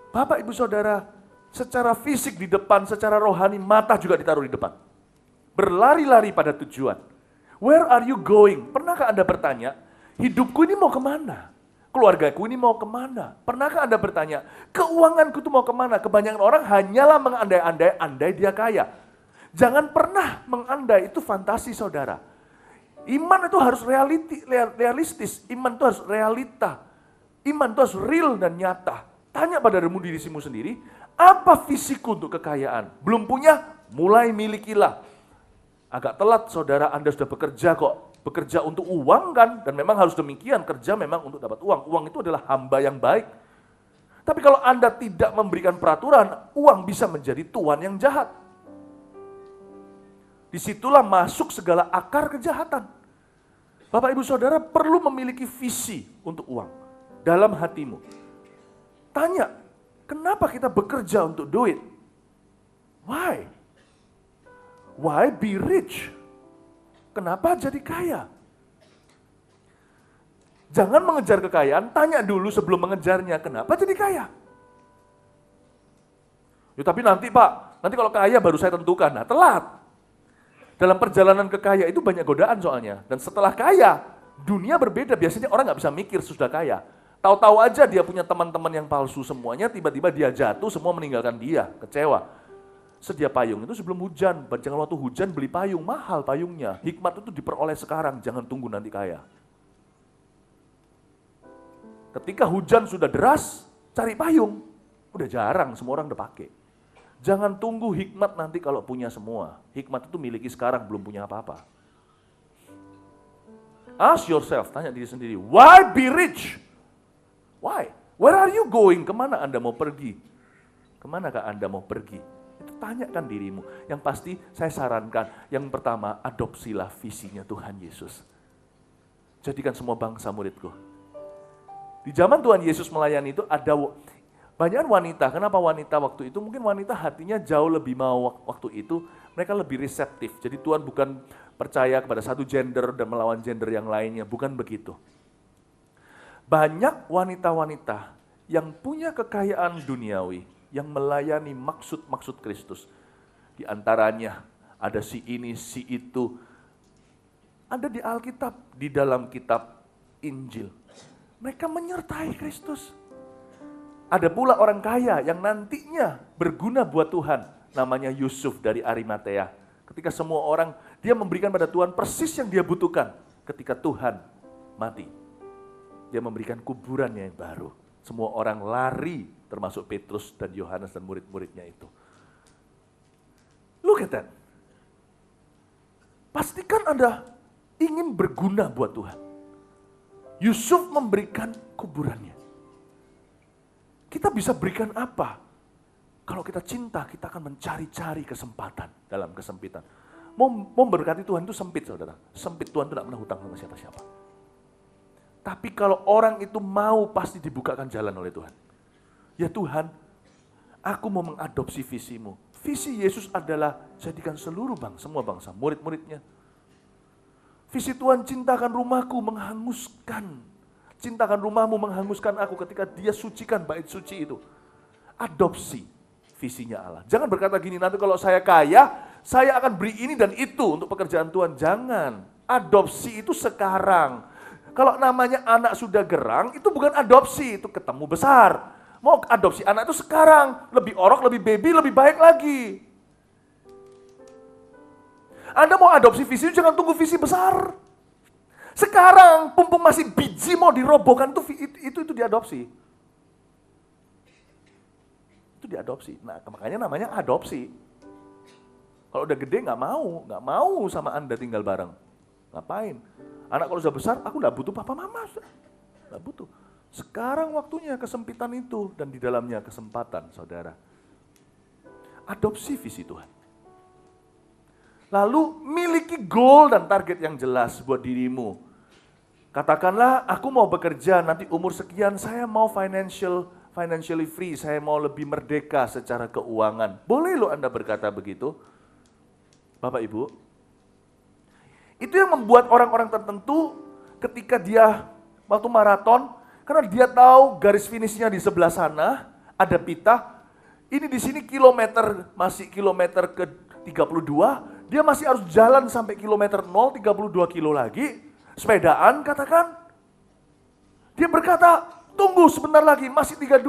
Bapak, Ibu, Saudara, secara fisik di depan, secara rohani, mata juga ditaruh di depan. Berlari-lari pada tujuan. Where are you going? Pernahkah Anda bertanya, hidupku ini mau kemana? Keluargaku ini mau kemana? Pernahkah Anda bertanya, keuanganku itu mau kemana? Kebanyakan orang hanyalah mengandai-andai, andai dia kaya. Jangan pernah mengandai, itu fantasi saudara. Iman itu harus realistis, iman itu harus realita. Iman itu harus real dan nyata. Tanya pada dirimu sendiri, apa visiku untuk kekayaan? Belum punya? Mulai milikilah. Agak telat saudara, Anda sudah bekerja kok. Bekerja untuk uang kan, dan memang harus demikian, kerja memang untuk dapat uang. Uang itu adalah hamba yang baik. Tapi kalau Anda tidak memberikan peraturan, uang bisa menjadi tuan yang jahat. Disitulah masuk segala akar kejahatan. Bapak, Ibu, Saudara perlu memiliki visi untuk uang dalam hatimu. Tanya, kenapa kita bekerja untuk duit? Why? Why be rich? Kenapa jadi kaya? Jangan mengejar kekayaan, tanya dulu sebelum mengejarnya, kenapa jadi kaya? Ya tapi nanti Pak, Nanti kalau kaya baru saya tentukan. Nah, telat. Dalam perjalanan ke kaya itu banyak godaan soalnya. Dan setelah kaya, dunia berbeda. Biasanya orang nggak bisa mikir sudah kaya. Tahu-tahu aja dia punya teman-teman yang palsu semuanya, tiba-tiba dia jatuh, semua meninggalkan dia, kecewa. Sedia payung itu sebelum hujan, jangan waktu hujan beli payung, mahal payungnya. Hikmat itu diperoleh sekarang, jangan tunggu nanti kaya. Ketika hujan sudah deras, cari payung. Udah jarang, semua orang udah pakai. Jangan tunggu hikmat nanti kalau punya semua. Hikmat itu miliki sekarang, belum punya apa-apa. Ask yourself, tanya diri sendiri, why be rich? Why? Where are you going? Kemana Anda mau pergi? Kemanakah Anda mau pergi? Itu tanyakan dirimu. Yang pasti saya sarankan, yang pertama, adopsilah visinya Tuhan Yesus. Jadikan semua bangsa muridku. Di zaman Tuhan Yesus melayani itu ada banyak wanita. Kenapa wanita waktu itu? Mungkin wanita hatinya jauh lebih mau waktu itu. Mereka lebih reseptif. Jadi Tuhan bukan percaya kepada satu gender dan melawan gender yang lainnya. Bukan begitu. Banyak wanita-wanita yang punya kekayaan duniawi, yang melayani maksud-maksud Kristus. Di antaranya ada si ini, si itu. Ada di Alkitab, di dalam kitab Injil. Mereka menyertai Kristus. Ada pula orang kaya yang nantinya berguna buat Tuhan. Namanya Yusuf dari Arimatea. Ketika semua orang, dia memberikan pada Tuhan persis yang dia butuhkan. Ketika Tuhan mati. Dia memberikan kuburannya yang baru. Semua orang lari, termasuk Petrus dan Yohanes dan murid-muridnya itu. Look at that. Pastikan Anda ingin berguna buat Tuhan. Yusuf memberikan kuburannya. Kita bisa berikan apa? Kalau kita cinta, kita akan mencari-cari kesempatan dalam kesempitan. Mau memberkati Tuhan itu sempit, saudara. Sempit, Tuhan itu tidak pernah hutang sama siapa-siapa. Tapi kalau orang itu mau, pasti dibukakan jalan oleh Tuhan. Ya Tuhan, aku mau mengadopsi visimu. Visi Yesus adalah jadikan seluruh bangsa, semua bangsa, murid-muridnya. Visi Tuhan, cintakan rumahku, menghanguskan. Cintakan rumahmu, menghanguskan aku ketika dia sucikan bait suci itu. Adopsi visinya Allah. Jangan berkata gini, nanti kalau saya kaya, saya akan beri ini dan itu untuk pekerjaan Tuhan. Jangan. Adopsi itu sekarang. Kalau namanya anak sudah gerang, itu bukan adopsi, itu ketemu besar. Mau adopsi anak itu sekarang. Lebih orok, lebih baby, lebih baik lagi. Anda mau adopsi visi, jangan tunggu visi besar. Sekarang, pumpung masih biji mau dirobohkan, itu diadopsi. Itu diadopsi. Nah, makanya namanya adopsi. Kalau udah gede nggak mau sama Anda tinggal bareng. Ngapain? Anak kalau sudah besar, aku nggak butuh papa mama. Nggak butuh. Sekarang waktunya kesempitan itu, dan di dalamnya kesempatan, saudara. Adopsi visi Tuhan. Lalu miliki goal dan target yang jelas buat dirimu. Katakanlah aku mau bekerja nanti umur sekian, saya mau financially free, saya mau lebih merdeka secara keuangan. Boleh loh Anda berkata begitu. Bapak Ibu, itu yang membuat orang-orang tertentu ketika dia waktu maraton, karena dia tahu garis finishnya di sebelah sana, ada pita, ini di sini masih kilometer ke 32, dia masih harus jalan sampai kilometer 0, 32 kilo lagi, sepedaan katakan. Dia berkata, tunggu sebentar lagi, masih 32.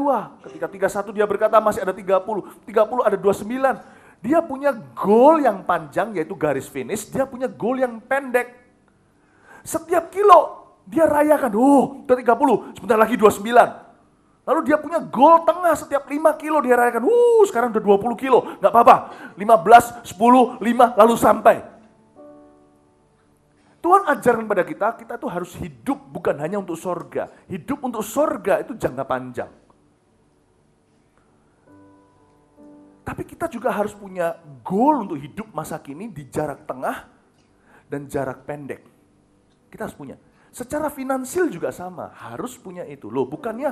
Ketika 31 dia berkata masih ada 30, 30 ada 29. Dia punya goal yang panjang yaitu garis finish, dia punya goal yang pendek. Setiap kilo dia rayakan, udah 30, sebentar lagi 29. Lalu dia punya goal tengah, setiap 5 kilo dia rayakan, sekarang udah 20 kilo, gak apa-apa, 15, 10, 5, lalu sampai. Tuhan ajarkan pada kita tuh harus hidup bukan hanya untuk sorga. Hidup untuk sorga itu jangka panjang. Tapi kita juga harus punya goal untuk hidup masa kini di jarak tengah dan jarak pendek. Kita harus punya. Secara finansial juga sama, harus punya itu. Loh, bukannya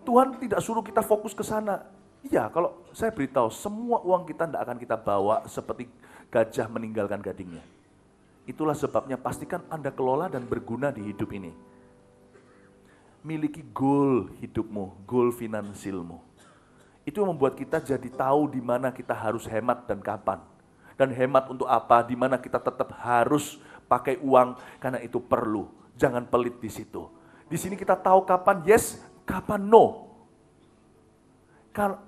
Tuhan tidak suruh kita fokus ke sana. Iya, kalau saya beritahu, semua uang kita tidak akan kita bawa seperti gajah meninggalkan gadingnya. Itulah sebabnya pastikan Anda kelola dan berguna di hidup ini. Miliki goal hidupmu, goal finansialmu. Itu yang membuat kita jadi tahu di mana kita harus hemat dan kapan. Dan hemat untuk apa, di mana kita tetap harus pakai uang karena itu perlu. Jangan pelit di situ. Di sini kita tahu kapan yes, kapan no.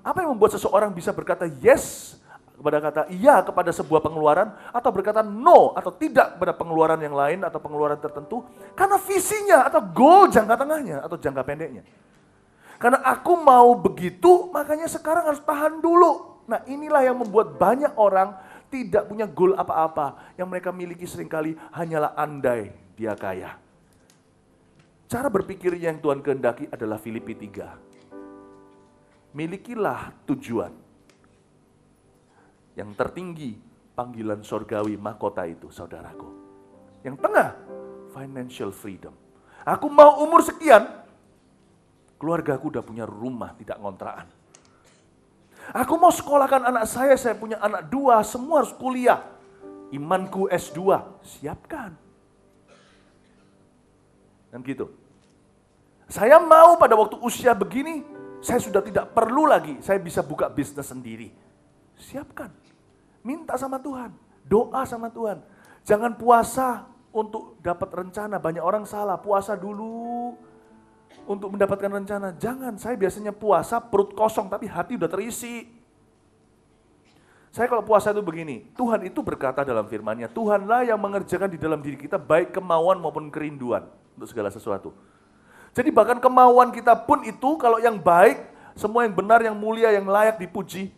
Apa yang membuat seseorang bisa berkata yes kepada kata iya kepada sebuah pengeluaran, atau berkata no atau tidak kepada pengeluaran yang lain atau pengeluaran tertentu? Karena visinya atau goal jangka tengahnya atau jangka pendeknya. Karena aku mau begitu, makanya sekarang harus tahan dulu. Nah, inilah yang membuat banyak orang tidak punya goal apa-apa. Yang mereka miliki seringkali hanyalah andai dia kaya. Cara berpikir yang Tuhan kehendaki adalah Filipi 3. Milikilah tujuan. Yang tertinggi, panggilan sorgawi mahkota itu, saudaraku. Yang tengah, financial freedom. Aku mau umur sekian, keluargaku udah punya rumah, tidak kontrakan. Aku mau sekolahkan anak saya punya anak 2, semua harus kuliah. Imanku S2, siapkan. Dan gitu. Saya mau pada waktu usia begini, saya sudah tidak perlu lagi, saya bisa buka bisnis sendiri. Siapkan. Minta sama Tuhan, doa sama Tuhan. Jangan puasa untuk dapat rencana, banyak orang salah, puasa dulu untuk mendapatkan rencana. Jangan, saya biasanya puasa perut kosong tapi hati udah terisi. Saya kalau puasa itu begini, Tuhan itu berkata dalam firman-Nya, Tuhanlah yang mengerjakan di dalam diri kita baik kemauan maupun kerinduan untuk segala sesuatu. Jadi bahkan kemauan kita pun itu kalau yang baik, semua yang benar, yang mulia, yang layak dipuji,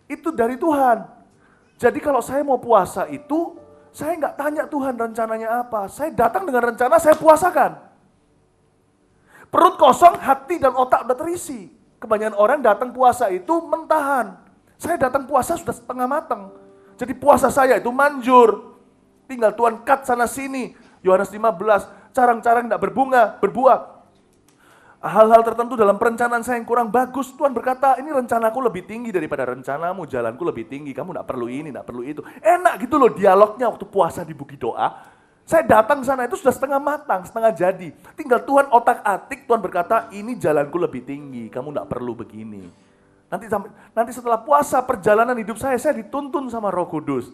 itu dari Tuhan. Jadi kalau saya mau puasa itu, saya nggak tanya Tuhan rencananya apa. Saya datang dengan rencana, saya puasakan. Perut kosong, hati dan otak udah terisi. Kebanyakan orang datang puasa itu mentahan. Saya datang puasa sudah setengah matang. Jadi puasa saya itu manjur. Tinggal Tuhan cut sana sini. Yohanes 15, carang-carang tidak berbunga, berbuah. Hal-hal tertentu dalam perencanaan saya yang kurang bagus, Tuhan berkata, ini rencanaku lebih tinggi daripada rencanamu, jalanku lebih tinggi, kamu tidak perlu ini, tidak perlu itu. Enak gitu loh dialognya waktu puasa di Bukit Doa. Saya datang sana itu sudah setengah matang, setengah jadi. Tinggal Tuhan otak-atik, Tuhan berkata, ini jalanku lebih tinggi, kamu tidak perlu begini. Nanti setelah puasa, perjalanan hidup saya dituntun sama Roh Kudus.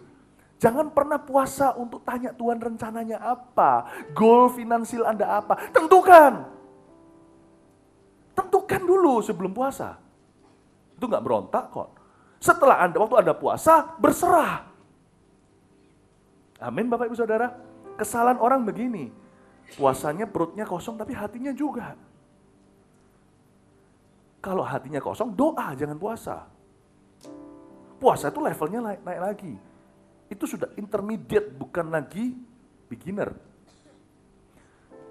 Jangan pernah puasa untuk tanya Tuhan rencananya apa, goal finansial Anda apa, tentukan. Tentukan dulu sebelum puasa. Itu nggak berontak kok. Setelah waktu Anda puasa, berserah. Amin Bapak Ibu Saudara. Kesalahan orang begini, puasanya perutnya kosong tapi hatinya juga. Kalau hatinya kosong, doa jangan puasa. Puasa itu levelnya naik lagi. Itu sudah intermediate, bukan lagi beginner.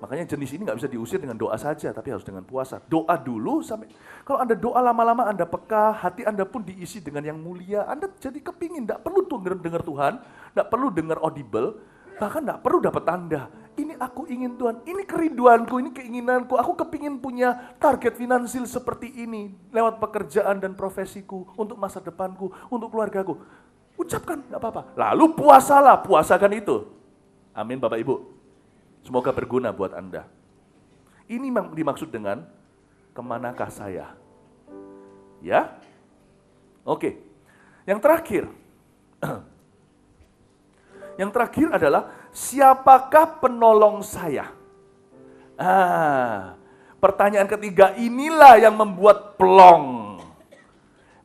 Makanya jenis ini nggak bisa diusir dengan doa saja, tapi harus dengan puasa. Doa dulu sampai, kalau Anda doa lama-lama Anda peka, hati Anda pun diisi dengan yang mulia, Anda jadi kepingin, nggak perlu dengar Tuhan, nggak perlu dengar audible, bahkan nggak perlu dapat tanda. Ini aku ingin Tuhan, ini kerinduanku, ini keinginanku, aku kepingin punya target finansial seperti ini, lewat pekerjaan dan profesiku, untuk masa depanku, untuk keluargaku. Ucapkan, nggak apa-apa. Lalu puasalah, puasakan itu. Amin Bapak Ibu. Semoga berguna buat Anda. Ini dimaksud dengan kemanakah saya? Ya? Oke. Yang terakhir. Yang terakhir adalah siapakah penolong saya? Pertanyaan ketiga inilah yang membuat plong.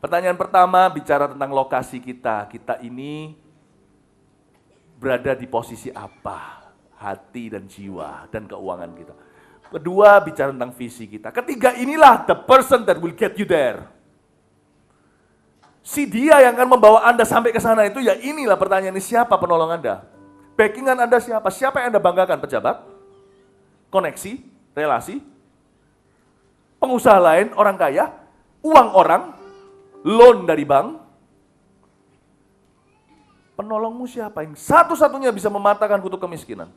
Pertanyaan pertama bicara tentang lokasi kita. Kita ini berada di posisi apa? Hati dan jiwa dan keuangan kita. Kedua, bicara tentang visi kita. Ketiga, inilah the person that will get you there. Si dia yang akan membawa Anda sampai ke sana itu, ya inilah pertanyaan ini, siapa penolong Anda? Backingan Anda siapa? Siapa yang Anda banggakan? Pejabat? Koneksi? Relasi? Pengusaha lain? Orang kaya? Uang orang? Loan dari bank? Penolongmu siapa yang satu-satunya bisa mematahkan kutuk kemiskinan?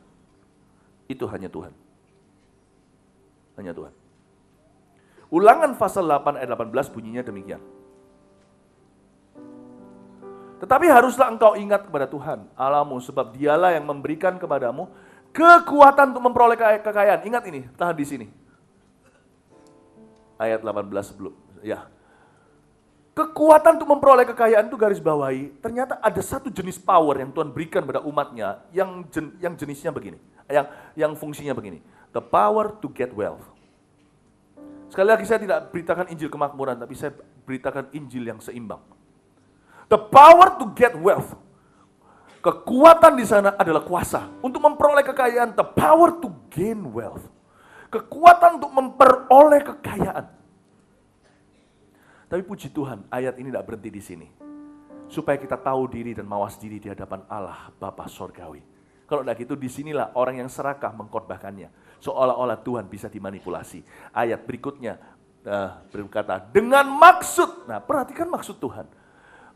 Itu hanya Tuhan. Hanya Tuhan. Ulangan pasal 8 ayat 18 bunyinya demikian. Tetapi haruslah engkau ingat kepada Tuhan Allahmu, sebab dialah yang memberikan kepadamu kekuatan untuk memperoleh kekayaan. Ingat ini, tahan di sini. Ayat 18 sebelum. Ya. Kekuatan untuk memperoleh kekayaan itu garis bawahi, ternyata ada satu jenis power yang Tuhan berikan pada umatnya yang jenisnya begini, yang fungsinya begini. The power to get wealth. Sekali lagi saya tidak beritakan Injil kemakmuran, tapi saya beritakan Injil yang seimbang. The power to get wealth. Kekuatan di sana adalah kuasa untuk memperoleh kekayaan. The power to gain wealth. Kekuatan untuk memperoleh kekayaan. Tapi puji Tuhan, ayat ini tidak berhenti di sini. Supaya kita tahu diri dan mawas diri di hadapan Allah Bapa Sorgawi. Kalau tidak gitu, disinilah orang yang serakah mengkhotbahkannya. Seolah-olah Tuhan bisa dimanipulasi. Ayat berikutnya berkata, dengan maksud. Nah, perhatikan maksud Tuhan.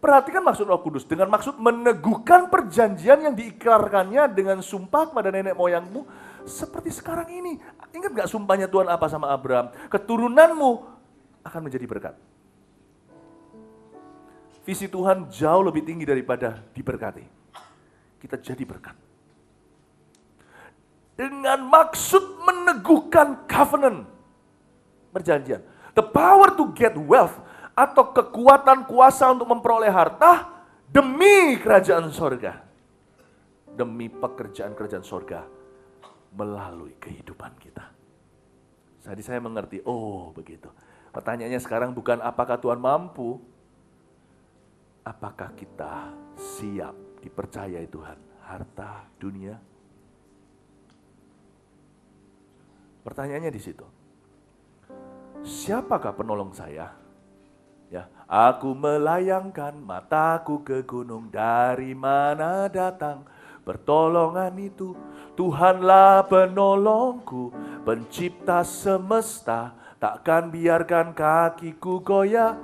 Perhatikan maksud Roh Kudus. Dengan maksud meneguhkan perjanjian yang diikrarkannya dengan sumpah kepada nenek moyangmu. Seperti sekarang ini. Ingat gak sumpahnya Tuhan apa sama Abraham? Keturunanmu akan menjadi berkat. Visi Tuhan jauh lebih tinggi daripada diberkati. Kita jadi berkat. Dengan maksud meneguhkan covenant. Perjanjian. The power to get wealth. Atau kekuatan kuasa untuk memperoleh harta. Demi kerajaan sorga. Demi pekerjaan kerajaan sorga. Melalui kehidupan kita. Jadi saya mengerti. Oh begitu. Pertanyaannya sekarang bukan apakah Tuhan mampu. Apakah kita siap dipercayai Tuhan harta dunia? Pertanyaannya di situ. Siapakah penolong saya? Ya, aku melayangkan mataku ke gunung, dari mana datang pertolongan itu? Tuhanlah penolongku, pencipta semesta, takkan biarkan kakiku goyah.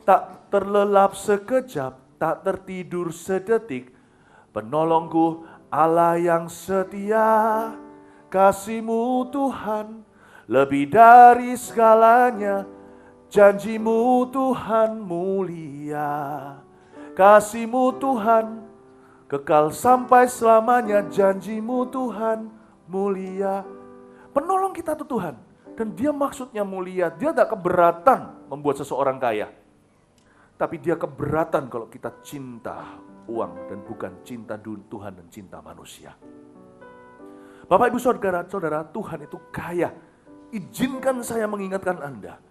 Tak terlelap sekejap, tak tertidur sedetik. Penolongku Allah yang setia. Kasih-Mu Tuhan lebih dari segalanya. Janji-Mu Tuhan mulia. Kasih-Mu Tuhan kekal sampai selamanya. Janji-Mu Tuhan mulia. Penolong kita itu Tuhan. Dan dia maksudnya mulia. Dia tidak keberatan membuat seseorang kaya. Tapi dia keberatan kalau kita cinta uang dan bukan cinta Tuhan dan cinta manusia. Bapak Ibu Saudara, Tuhan itu kaya. Izinkan saya mengingatkan Anda.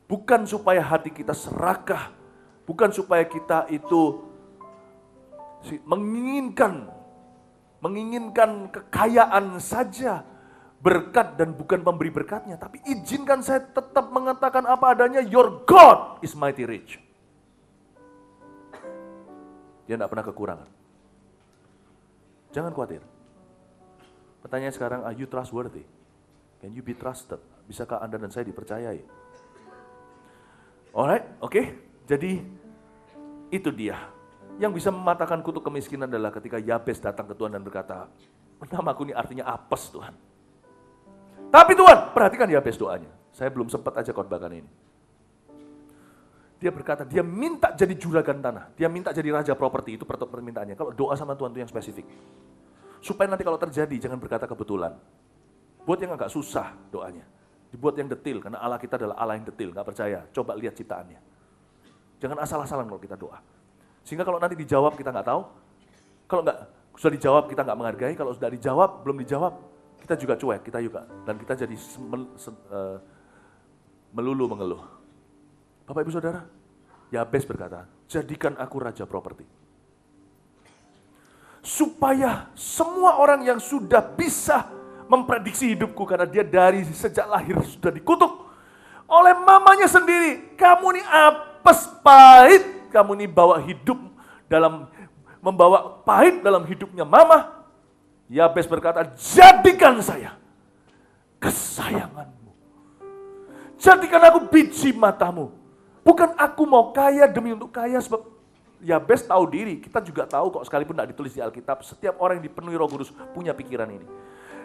Bukan supaya hati kita serakah. Bukan supaya kita itu menginginkan kekayaan saja. Berkat dan bukan pemberi berkatnya. Tapi izinkan saya tetap mengatakan apa adanya. Your God is mighty rich. Dia tidak pernah kekurangan. Jangan khawatir. Pertanyaan sekarang, are you trustworthy? Can you be trusted? Bisakah Anda dan saya dipercayai? Alright, oke. Jadi, itu dia. Yang bisa mematahkan kutuk kemiskinan adalah ketika Yabes datang ke Tuhan dan berkata, namaku ini artinya apes Tuhan. Tapi Tuhan, perhatikan Yabes doanya. Saya belum sempat aja khotbahkan ini. Dia berkata, dia minta jadi juragan tanah. Dia minta jadi raja properti, itu permintaannya. Kalau doa sama Tuhan itu yang spesifik. Supaya nanti kalau terjadi, jangan berkata kebetulan. Buat yang agak susah doanya. Dibuat yang detil, karena Allah kita adalah Allah yang detil. Gak percaya, coba lihat ciptaannya. Jangan asal-asalan kalau kita doa. Sehingga kalau nanti dijawab, kita gak tahu. Kalau nggak sudah dijawab, kita gak menghargai. Kalau sudah dijawab, belum dijawab, kita juga cuek, kita juga. Dan kita jadi melulu mengeluh. Bapak Ibu Saudara, Yabes berkata, jadikan aku raja properti. Supaya semua orang yang sudah bisa memprediksi hidupku, karena dia dari sejak lahir sudah dikutuk oleh mamanya sendiri. Kamu ini apes pahit, kamu ini membawa pahit dalam hidupnya mama. Yabes berkata, jadikan saya kesayanganmu. Jadikan aku biji matamu. Bukan aku mau kaya demi untuk kaya, sebab Yabes tahu diri. Kita juga tahu kok, sekalipun tidak ditulis di Alkitab, setiap orang yang dipenuhi Roh Kudus punya pikiran ini.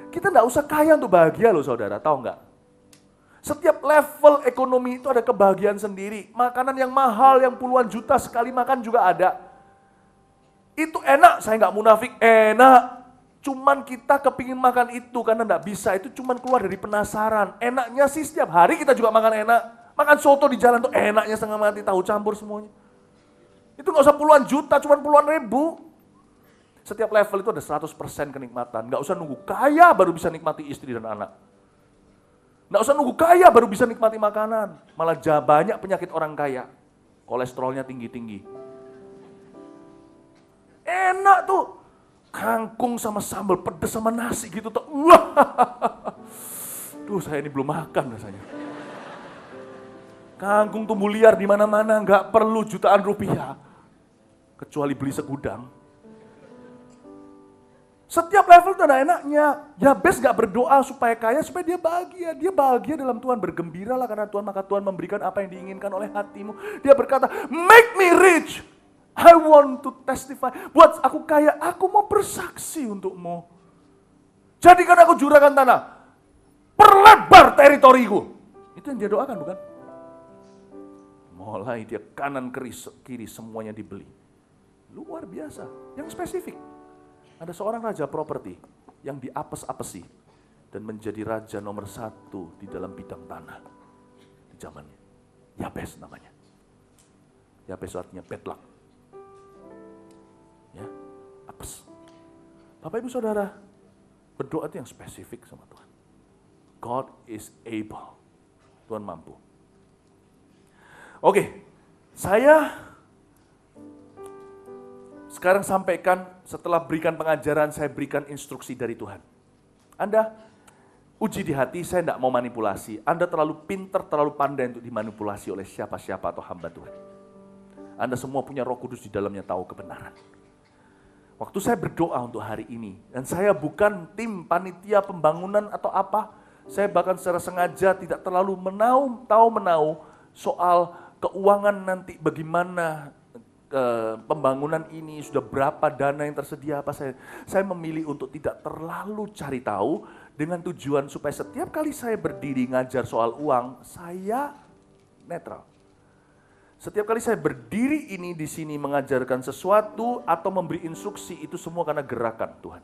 Kita tidak usah kaya untuk bahagia loh saudara, tahu nggak? Setiap level ekonomi itu ada kebahagiaan sendiri. Makanan yang mahal, yang puluhan juta sekali makan juga ada. Itu enak, saya nggak munafik, enak. Cuman kita kepingin makan itu karena nggak bisa, itu cuman keluar dari penasaran. Enaknya sih setiap hari kita juga makan enak. Makan soto di jalan tuh enaknya setengah mati, tahu campur semuanya. Itu nggak usah puluhan juta, cuma puluhan ribu. Setiap level itu ada 100% kenikmatan. Nggak usah nunggu kaya baru bisa nikmati istri dan anak. Nggak usah nunggu kaya baru bisa nikmati makanan. Malah banyak penyakit orang kaya. Kolesterolnya tinggi-tinggi. Enak tuh. Kangkung sama sambal pedas sama nasi gitu tuh. Wah. Duh, saya ini belum makan rasanya. Kangkung tumbuh liar di mana-mana, nggak perlu jutaan rupiah. Kecuali beli segudang. Setiap level itu ada enaknya. Yabes gak berdoa supaya kaya, supaya dia bahagia. Dia bahagia dalam Tuhan, bergembiralah karena Tuhan, maka Tuhan memberikan apa yang diinginkan oleh hatimu. Dia berkata, make me rich. I want to testify. Buat aku kaya, aku mau bersaksi untukmu. Jadikan aku juragan tanah. Perlebar teritoriku. Itu yang dia doakan, bukan? Mulai dia kanan kiri semuanya dibeli. Luar biasa, yang spesifik. Ada seorang raja properti yang diapes-apesi dan menjadi raja nomor 1 di dalam bidang tanah di zamannya. Yabes namanya. Yabes artinya bad luck. Ya, apes. Bapak Ibu Saudara, berdoa itu yang spesifik sama Tuhan. God is able. Tuhan mampu. Oke, saya sekarang sampaikan, setelah berikan pengajaran, saya berikan instruksi dari Tuhan. Anda uji di hati, saya tidak mau manipulasi. Anda terlalu pintar, terlalu pandai untuk dimanipulasi oleh siapa-siapa atau hamba Tuhan. Anda semua punya Roh Kudus di dalamnya, tahu kebenaran. Waktu saya berdoa untuk hari ini, dan saya bukan tim panitia pembangunan atau apa, saya bahkan secara sengaja tidak terlalu menau soal keuangan nanti bagaimana, pembangunan ini sudah berapa dana yang tersedia apa. Saya memilih untuk tidak terlalu cari tahu dengan tujuan supaya setiap kali saya berdiri ngajar soal uang, saya netral. Setiap kali saya berdiri ini di sini mengajarkan sesuatu atau memberi instruksi, itu semua karena gerakan Tuhan.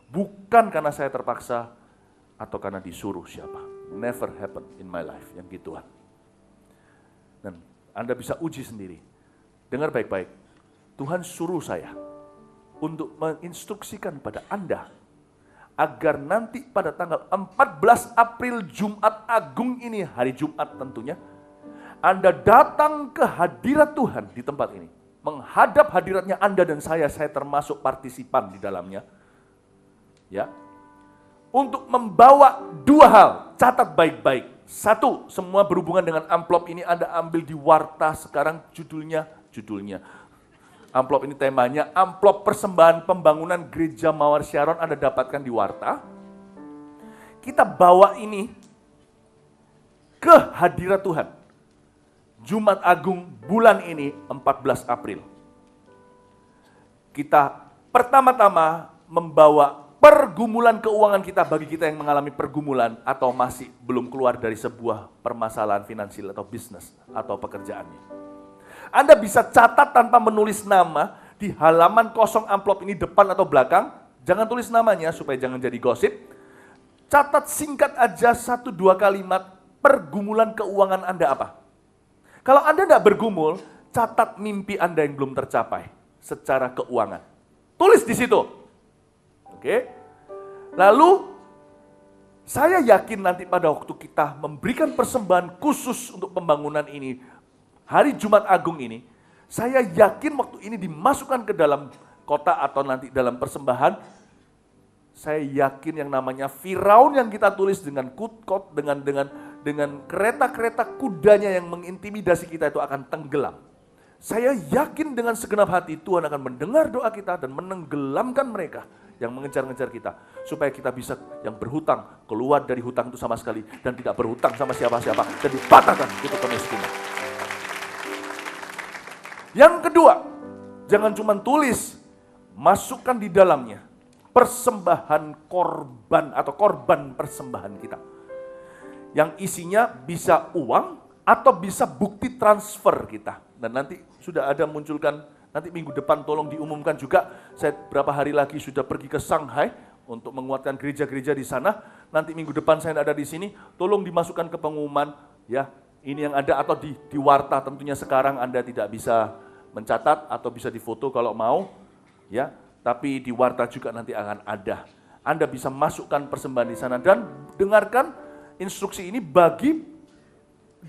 Bukan karena saya terpaksa atau karena disuruh siapa. Never happen in my life yang gituan. Dan Anda bisa uji sendiri. Dengar baik-baik, Tuhan suruh saya untuk menginstruksikan pada Anda agar nanti pada tanggal 14 April Jumat Agung ini, hari Jumat tentunya, Anda datang ke hadirat Tuhan di tempat ini. Menghadap hadiratnya Anda dan saya termasuk partisipan di dalamnya. Ya. Untuk membawa 2 hal, catat baik-baik. 1, semua berhubungan dengan amplop ini Anda ambil di Warta sekarang judulnya. Amplop ini temanya, amplop persembahan pembangunan Gereja Mawar Syaron Anda dapatkan di Warta. Kita bawa ini ke hadirat Tuhan. Jumat Agung bulan ini 14 April. Kita pertama-tama membawa pergumulan keuangan kita bagi kita yang mengalami pergumulan atau masih belum keluar dari sebuah permasalahan finansial atau bisnis atau pekerjaannya. Anda bisa catat tanpa menulis nama di halaman kosong amplop ini depan atau belakang. Jangan tulis namanya supaya jangan jadi gosip. Catat singkat aja 1-2 kalimat pergumulan keuangan Anda apa. Kalau Anda tidak bergumul, catat mimpi Anda yang belum tercapai secara keuangan. Tulis di situ. Oke. Lalu saya yakin nanti pada waktu kita memberikan persembahan khusus untuk pembangunan ini, hari Jumat Agung ini, saya yakin waktu ini dimasukkan ke dalam kota atau nanti dalam persembahan, saya yakin yang namanya Firaun yang kita tulis dengan kutkot, dengan kereta-kereta kudanya yang mengintimidasi kita itu akan tenggelam. Saya yakin dengan segenap hati Tuhan akan mendengar doa kita dan menenggelamkan mereka yang mengejar-ngejar kita. Supaya kita bisa yang berhutang, keluar dari hutang itu sama sekali dan tidak berhutang sama siapa-siapa dan dipatahkan itu kemiskinan. Yang kedua, jangan cuma tulis, masukkan di dalamnya persembahan korban atau korban persembahan kita. Yang isinya bisa uang atau bisa bukti transfer kita. Dan nanti sudah ada munculkan, nanti minggu depan tolong diumumkan juga, saya berapa hari lagi sudah pergi ke Shanghai untuk menguatkan gereja-gereja di sana. Nanti minggu depan saya ada di sini, tolong dimasukkan ke pengumuman ya. Ini yang ada atau di warta tentunya sekarang Anda tidak bisa mencatat atau bisa difoto kalau mau, ya. Tapi di warta juga nanti akan ada. Anda bisa masukkan persembahan di sana dan dengarkan instruksi ini bagi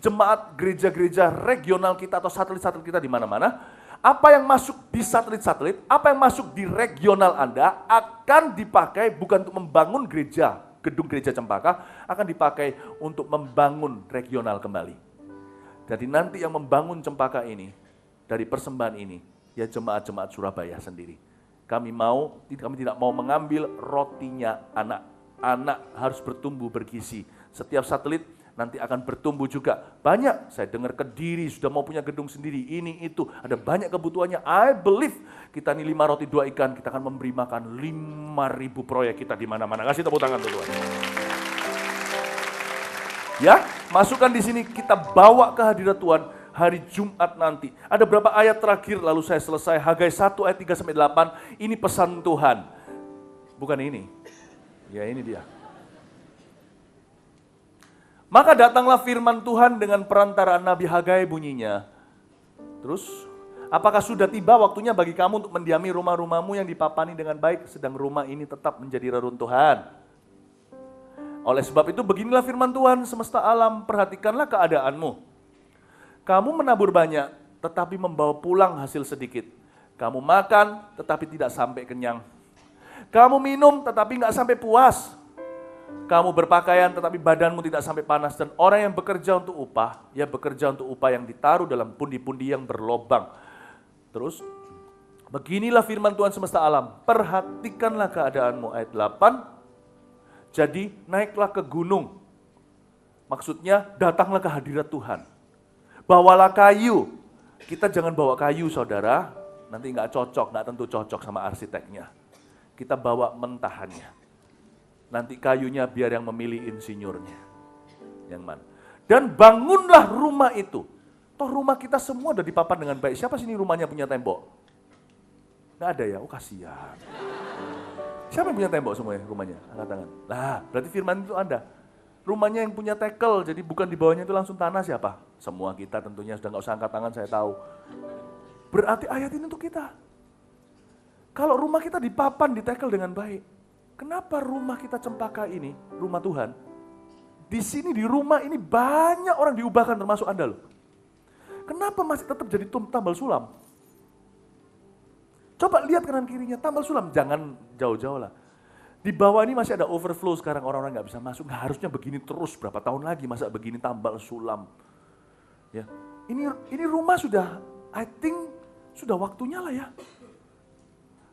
jemaat gereja-gereja regional kita atau satelit-satelit kita di mana-mana. Apa yang masuk di satelit-satelit, apa yang masuk di regional Anda akan dipakai bukan untuk membangun gereja, gedung gereja Cempaka, akan dipakai untuk membangun regional kembali. Jadi nanti yang membangun Cempaka ini, dari persembahan ini, ya jemaat-jemaat Surabaya sendiri. Kami tidak mau mengambil rotinya anak. Anak harus bertumbuh bergizi. Setiap satelit nanti akan bertumbuh juga. Banyak, saya dengar Kediri sudah mau punya gedung sendiri, ini itu. Ada banyak kebutuhannya. I believe kita ini 5 roti 2 ikan, kita akan memberi makan 5.000 proyek kita di mana-mana. Kasih tepuk tangan Tuhan. Ya, masukkan di sini, kita bawa ke hadirat Tuhan hari Jumat nanti. Ada berapa ayat terakhir lalu saya selesai. Hagai 1 ayat 3-8, ini pesan Tuhan. Bukan ini. Ya ini dia. Maka datanglah firman Tuhan dengan perantaraan Nabi Hagai bunyinya. Terus, apakah sudah tiba waktunya bagi kamu untuk mendiami rumah-rumahmu yang dipapani dengan baik, sedang rumah ini tetap menjadi reruntuhan? Oleh sebab itu beginilah firman Tuhan semesta alam, perhatikanlah keadaanmu. Kamu menabur banyak, tetapi membawa pulang hasil sedikit. Kamu makan, tetapi tidak sampai kenyang. Kamu minum, tetapi nggak sampai puas. Kamu berpakaian, tetapi badanmu tidak sampai panas. Dan orang yang bekerja untuk upah, ya bekerja untuk upah yang ditaruh dalam pundi-pundi yang berlobang. Terus, beginilah firman Tuhan semesta alam. Perhatikanlah keadaanmu, ayat 8. Jadi, naiklah ke gunung. Maksudnya, datanglah ke hadirat Tuhan. Bawalah kayu. Kita jangan bawa kayu saudara, nanti nggak tentu cocok sama arsiteknya. Kita bawa mentahannya. Nanti kayunya biar yang memilih insinyurnya. Yang mana? Dan bangunlah rumah itu. Toh rumah kita semua udah dipapan dengan baik. Siapa sini rumahnya punya tembok? Nggak ada ya? Oh kasihan. Siapa yang punya tembok semuanya rumahnya? Angkat tangan. Nah, berarti firman itu Anda. Rumahnya yang punya tekel, jadi bukan di bawahnya itu langsung tanah siapa? Semua kita tentunya sudah nggak usah angkat tangan, saya tahu. Berarti ayat ini untuk kita. Kalau rumah kita dipapan, ditekel dengan baik, kenapa rumah kita Cempaka ini, rumah Tuhan, di sini di rumah ini banyak orang diubahkan termasuk Anda loh. Kenapa masih tetap jadi tambal sulam? Coba lihat kanan kirinya, tambal sulam, jangan jauh-jauh lah. Di bawah ini masih ada overflow sekarang, orang-orang nggak bisa masuk. Nggak harusnya begini terus, berapa tahun lagi masa begini tambal sulam. Ya, ini rumah sudah, I think sudah waktunya lah ya.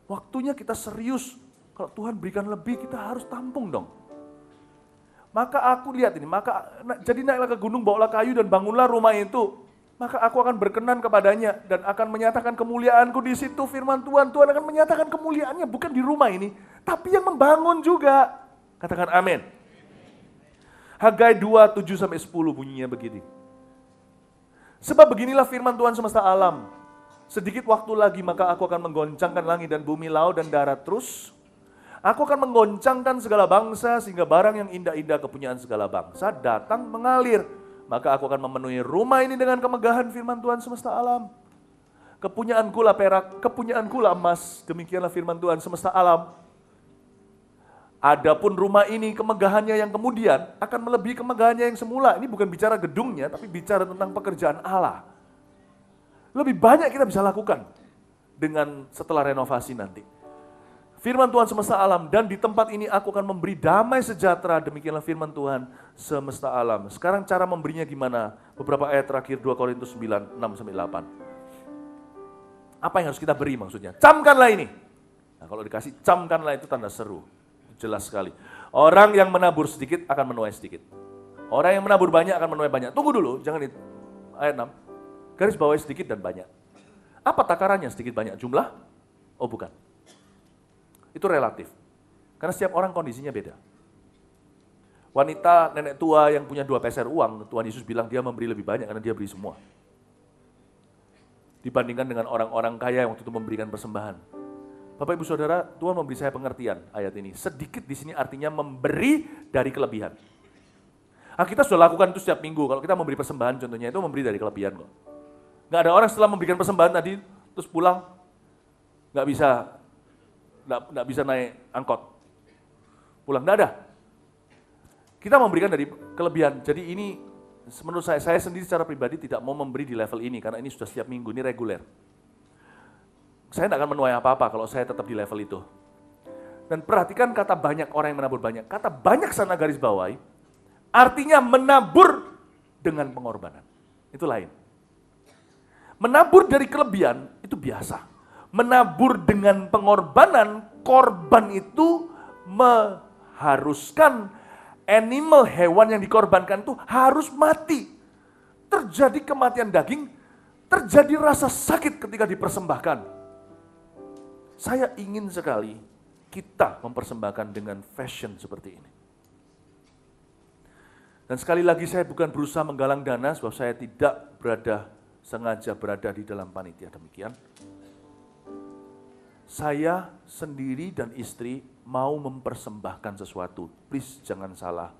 Waktunya kita serius. Kalau Tuhan berikan lebih, kita harus tampung dong. Maka aku lihat ini, jadi naiklah ke gunung, bawalah kayu dan bangunlah rumah itu. Maka aku akan berkenan kepadanya dan akan menyatakan kemuliaanku di situ. Firman Tuhan, Tuhan akan menyatakan kemuliaannya bukan di rumah ini, tapi yang membangun juga. Katakan amin. Hagai 2:7-10 bunyinya begini. Sebab beginilah firman Tuhan semesta alam. Sedikit waktu lagi maka aku akan menggoncangkan langit dan bumi, laut dan darat terus. Aku akan menggoncangkan segala bangsa sehingga barang yang indah-indah kepunyaan segala bangsa datang mengalir. Maka aku akan memenuhi rumah ini dengan kemegahan firman Tuhan semesta alam. Kepunyaanku lah perak, kepunyaanku lah emas. Demikianlah firman Tuhan semesta alam. Adapun rumah ini kemegahannya yang kemudian akan melebihi kemegahannya yang semula. Ini bukan bicara gedungnya, tapi bicara tentang pekerjaan Allah. Lebih banyak kita bisa lakukan dengan setelah renovasi nanti. Firman Tuhan semesta alam, dan di tempat ini aku akan memberi damai sejahtera. Demikianlah firman Tuhan semesta alam. Sekarang cara memberinya gimana? Beberapa ayat terakhir 2 Korintus 9, 6-8. Apa yang harus kita beri maksudnya? Camkanlah ini. Nah, kalau dikasih camkanlah itu tanda seru. Jelas sekali. Orang yang menabur sedikit akan menuai sedikit. Orang yang menabur banyak akan menuai banyak. Tunggu dulu, jangan itu. Ayat 6. Garis bawahi sedikit dan banyak. Apa takarannya sedikit banyak? Jumlah? Oh bukan. Itu relatif. Karena setiap orang kondisinya beda. Wanita nenek tua yang punya 2 peser uang, Tuhan Yesus bilang dia memberi lebih banyak karena dia beri semua. Dibandingkan dengan orang-orang kaya yang waktu itu memberikan persembahan. Bapak Ibu Saudara, Tuhan memberi saya pengertian ayat ini. Sedikit di sini artinya memberi dari kelebihan. Kita sudah lakukan itu setiap minggu. Kalau kita memberi persembahan contohnya itu memberi dari kelebihan kok. Nggak ada orang setelah memberikan persembahan tadi terus pulang nggak bisa naik angkot. Pulang nggak ada. Kita memberikan dari kelebihan. Jadi ini menurut saya sendiri secara pribadi tidak mau memberi di level ini karena ini sudah setiap minggu, ini reguler. Saya tidak akan menuai apa-apa kalau saya tetap di level itu. Dan perhatikan kata banyak orang yang menabur banyak. Kata banyak sana garis bawahi, artinya menabur dengan pengorbanan. Itu lain. Menabur dari kelebihan itu biasa. Menabur dengan pengorbanan, korban itu mengharuskan animal, hewan yang dikorbankan itu harus mati. Terjadi kematian daging, terjadi rasa sakit ketika dipersembahkan. Saya ingin sekali kita mempersembahkan dengan fashion seperti ini. Dan sekali lagi saya bukan berusaha menggalang dana sebab saya tidak sengaja berada di dalam panitia demikian. Saya sendiri dan istri mau mempersembahkan sesuatu. Please jangan salah,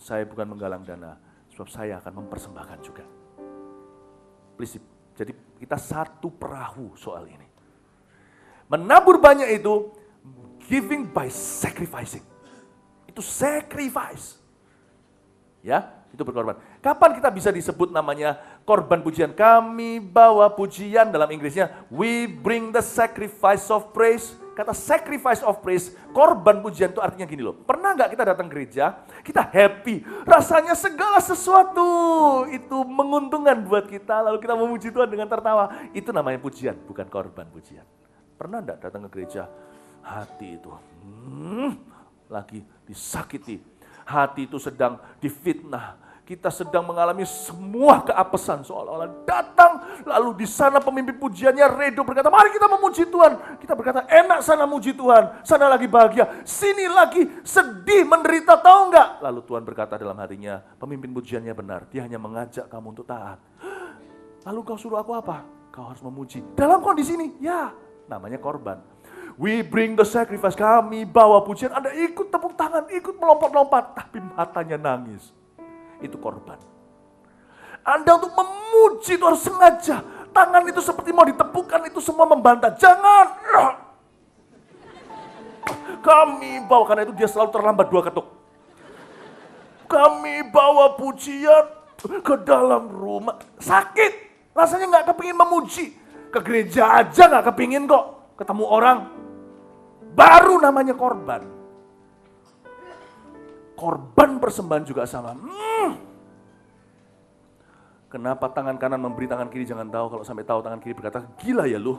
saya bukan menggalang dana, sebab saya akan mempersembahkan juga. Please, jadi kita satu perahu soal ini. Menabur banyak itu, giving by sacrificing. Itu sacrifice. Ya, itu berkorban. Kapan kita bisa disebut namanya korban pujian? Kami bawa pujian, dalam Inggrisnya we bring the sacrifice of praise. Kata sacrifice of praise, korban pujian itu artinya gini loh. Pernah nggak kita datang gereja, kita happy, rasanya segala sesuatu itu menguntungkan buat kita, lalu kita memuji Tuhan dengan tertawa. Itu namanya pujian, bukan korban pujian. Pernah nggak datang ke gereja, hati itu lagi disakiti, hati itu sedang difitnah, kita sedang mengalami semua keapesan, seolah-olah datang, lalu di sana pemimpin pujiannya redo berkata, mari kita memuji Tuhan. Kita berkata, enak sana muji Tuhan, sana lagi bahagia, sini lagi sedih, menderita, tahu nggak? Lalu Tuhan berkata dalam hatinya, pemimpin pujiannya benar, dia hanya mengajak kamu untuk taat. Lalu kau suruh aku apa? Kau harus memuji. Dalam kondisi ini, ya, namanya korban. We bring the sacrifice, kami bawa pujian, Anda ikut tepuk tangan, ikut melompat-lompat, tapi matanya nangis. Itu korban. Anda untuk memuji itu harus sengaja. Tangan itu seperti mau ditepukkan, itu semua membantah. Jangan. Kami bawa, karena itu dia selalu terlambat 2 ketuk. Kami bawa pujian ke dalam rumah. Sakit. Rasanya gak kepingin memuji. Ke gereja aja gak kepingin kok. Ketemu orang. Baru namanya korban. Korban persembahan juga sama. Kenapa tangan kanan memberi, tangan kiri jangan tahu? Kalau sampai tahu tangan kiri berkata, gila ya lu.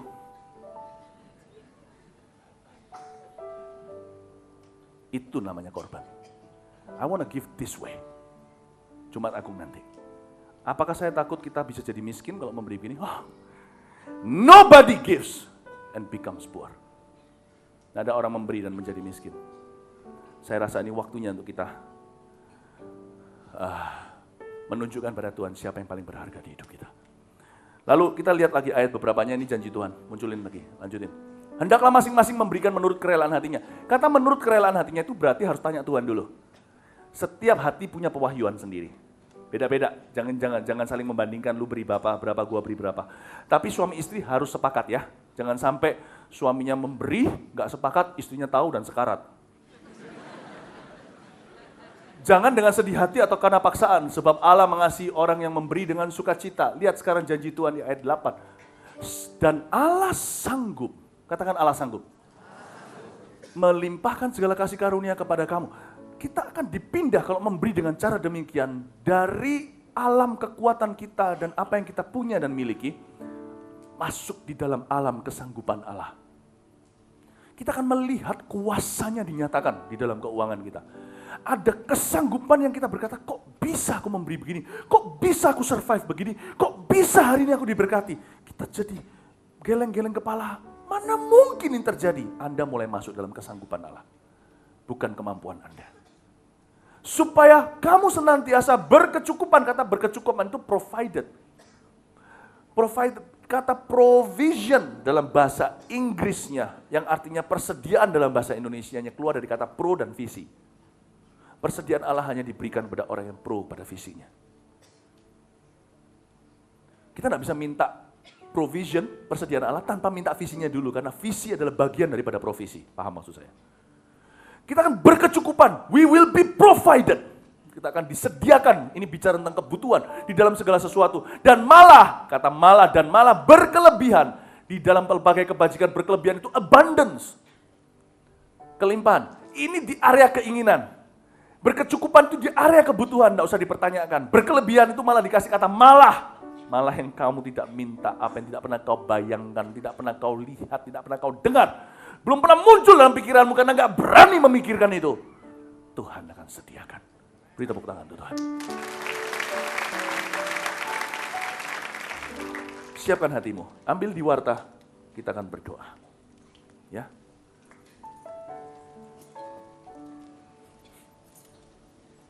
Itu namanya korban. I wanna give this way. Jumat Agung nanti. Apakah saya takut kita bisa jadi miskin kalau memberi begini? Nobody gives and becomes poor. Tidak ada orang memberi dan menjadi miskin. Saya rasa ini waktunya untuk kita menunjukkan pada Tuhan siapa yang paling berharga di hidup kita. Lalu kita lihat lagi ayat beberapanya, ini janji Tuhan. Munculin lagi, lanjutin. Hendaklah masing-masing memberikan menurut kerelaan hatinya. Kata menurut kerelaan hatinya itu berarti harus tanya Tuhan dulu. Setiap hati punya pewahyuan sendiri. Beda-beda, jangan saling membandingkan, lu beri berapa, gua beri berapa. Tapi suami istri harus sepakat ya. Jangan sampai suaminya memberi, gak sepakat, istrinya tahu dan sekarat. Jangan dengan sedih hati atau karena paksaan, sebab Allah mengasihi orang yang memberi dengan sukacita. Lihat sekarang janji Tuhan di ayat 8. Dan Allah sanggup, katakan Allah sanggup, melimpahkan segala kasih karunia kepada kamu. Kita akan dipindah kalau memberi dengan cara demikian, dari alam kekuatan kita dan apa yang kita punya dan miliki, masuk di dalam alam kesanggupan Allah. Kita akan melihat kuasanya dinyatakan di dalam keuangan kita. Ada kesanggupan yang kita berkata, kok bisa aku memberi begini? Kok bisa aku survive begini? Kok bisa hari ini aku diberkati? Kita jadi geleng-geleng kepala. Mana mungkin ini terjadi? Anda mulai masuk dalam kesanggupan Allah. Bukan kemampuan Anda. Supaya kamu senantiasa berkecukupan. Kata berkecukupan itu provided. Kata provision dalam bahasa Inggrisnya, yang artinya persediaan dalam bahasa Indonesianya, keluar dari kata pro dan visi. Persediaan Allah hanya diberikan kepada orang yang pro pada visinya. Kita tidak bisa minta provision, persediaan Allah tanpa minta visinya dulu. Karena visi adalah bagian daripada provisi. Paham maksud saya? Kita akan berkecukupan. We will be provided. Kita akan disediakan. Ini bicara tentang kebutuhan di dalam segala sesuatu. Dan malah, kata malah dan malah berkelebihan. Di dalam pelbagai kebajikan berkelebihan itu abundance. Kelimpahan. Ini di area keinginan. Berkecukupan itu di area kebutuhan, tidak usah dipertanyakan. Berkelebihan itu malah dikasih kata malah. Malah yang kamu tidak minta, apa yang tidak pernah kau bayangkan, tidak pernah kau lihat, tidak pernah kau dengar. Belum pernah muncul dalam pikiranmu karena nggak berani memikirkan itu. Tuhan akan sediakan. Beri tepuk tangan untuk Tuhan. Siapkan hatimu, ambil di warta, kita akan berdoa. Ya.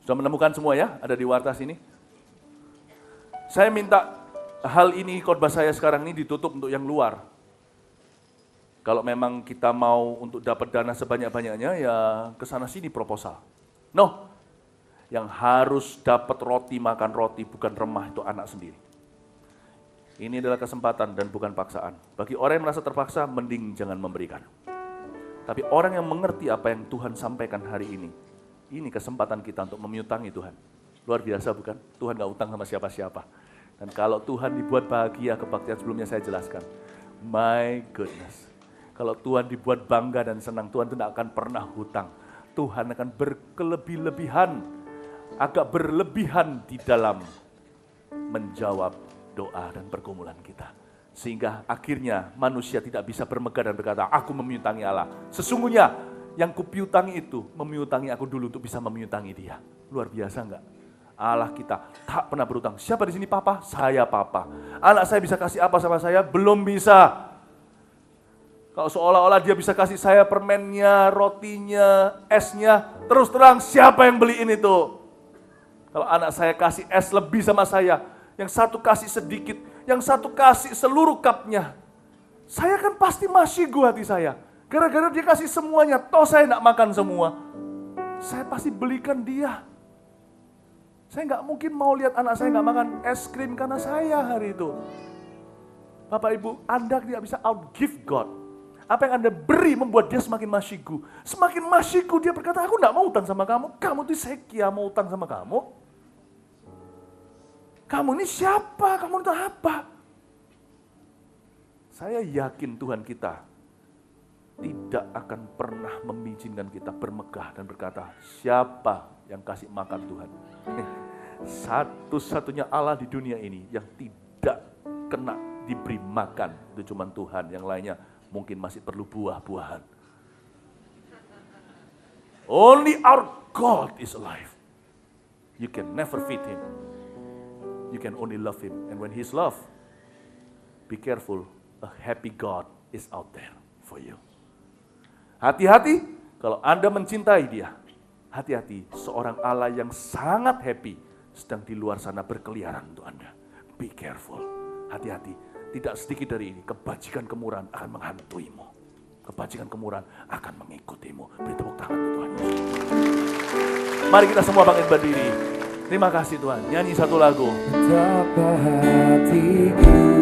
Sudah menemukan semua ya, ada di warta sini. Saya minta hal ini, khotbah saya sekarang ini ditutup untuk yang luar. Kalau memang kita mau untuk dapat dana sebanyak-banyaknya, ya kesana sini proposal. No, yang harus dapat roti, makan roti, bukan remah, itu anak sendiri. Ini adalah kesempatan dan bukan paksaan. Bagi orang yang merasa terpaksa, mending jangan memberikan. Tapi orang yang mengerti apa yang Tuhan sampaikan hari ini kesempatan kita untuk memiutangi Tuhan. Luar biasa bukan? Tuhan gak utang sama siapa-siapa. Dan kalau Tuhan dibuat bahagia, kebaktian sebelumnya saya jelaskan. My goodness. Kalau Tuhan dibuat bangga dan senang, Tuhan tidak akan pernah hutang. Tuhan akan berkelebih-lebihan, agak berlebihan di dalam menjawab doa dan pergumulan kita. Sehingga akhirnya manusia tidak bisa bermegah dan berkata, aku memiutangi Allah. Sesungguhnya yang kupiutangi itu, memiutangi aku dulu untuk bisa memiutangi dia. Luar biasa enggak? Allah kita tak pernah berutang. Siapa di sini papa? Saya papa. Anak saya bisa kasih apa sama saya? Belum bisa. Kalau seolah-olah dia bisa kasih saya permennya, rotinya, esnya, terus terang siapa yang beliin itu? Kalau anak saya kasih es lebih sama saya, yang satu kasih sedikit, yang satu kasih seluruh cupnya, saya kan pasti masyigu hati saya. Gara-gara dia kasih semuanya, toh saya tidak makan semua. Saya pasti belikan dia. Saya nggak mungkin mau lihat anak saya nggak makan es krim karena saya hari itu. Bapak Ibu, Anda tidak bisa outgive God. Apa yang Anda beri membuat dia semakin masyigu. Semakin masyigu dia berkata, aku nggak mau utang sama kamu. Kamu tuh sekia mau utang sama kamu. Kamu ini siapa? Kamu itu apa? Saya yakin Tuhan kita tidak akan pernah mengizinkan kita bermegah dan berkata, siapa yang kasih makan Tuhan? Satu-satunya Allah di dunia ini yang tidak kena diberi makan, itu cuma Tuhan. Yang lainnya mungkin masih perlu buah-buahan. Only our God is alive. You can never feed Him. You can only love Him. And when He's love, be careful, a happy God is out there for you. Hati-hati kalau Anda mencintai dia. Hati-hati seorang Allah yang sangat happy sedang di luar sana berkeliaran untuk Anda. Be careful. Hati-hati. Tidak sedikit dari ini kebajikan kemurahan akan menghantuimu. Kebajikan kemurahan akan mengikutimu. Beri tepuk tangan untuk Tuhan Yesus. Mari kita semua bangkit berdiri. Terima kasih Tuhan. Nyanyi satu lagu. Betapa hatiku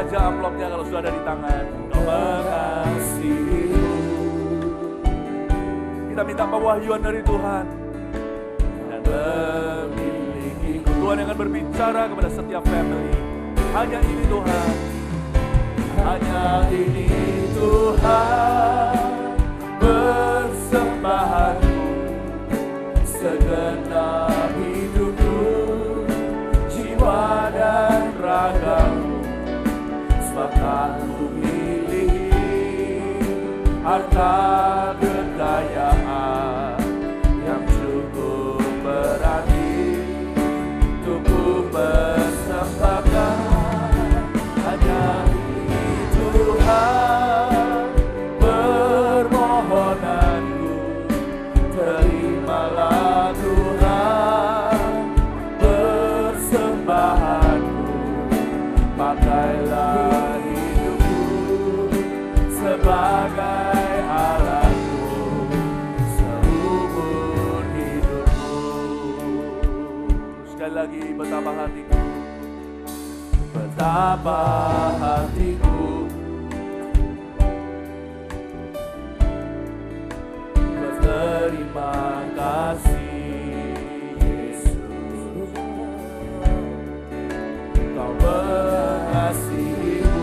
aja amplopnya kalau sudah ada di tangan. Kau mengasihiku. Kita minta pewahyuan dari Tuhan dan memilikiku. Tuhan yang akan berbicara kepada setiap family. Hanya ini Tuhan. Hanya ini Tuhan. Persembahanku segenap hidupku, jiwa dan ragaku. harta kekayaan yang cukup berarti untuk ku persembahkan hanya Tuhan. Permohonanku terimalah Tuhan, persembahanku pakailah hidupku sebagai alatku seumur hidupku. Sekali lagi, betapa hatiku, betapa hatiku berterima kasih Yesus, Kau mengasihiku,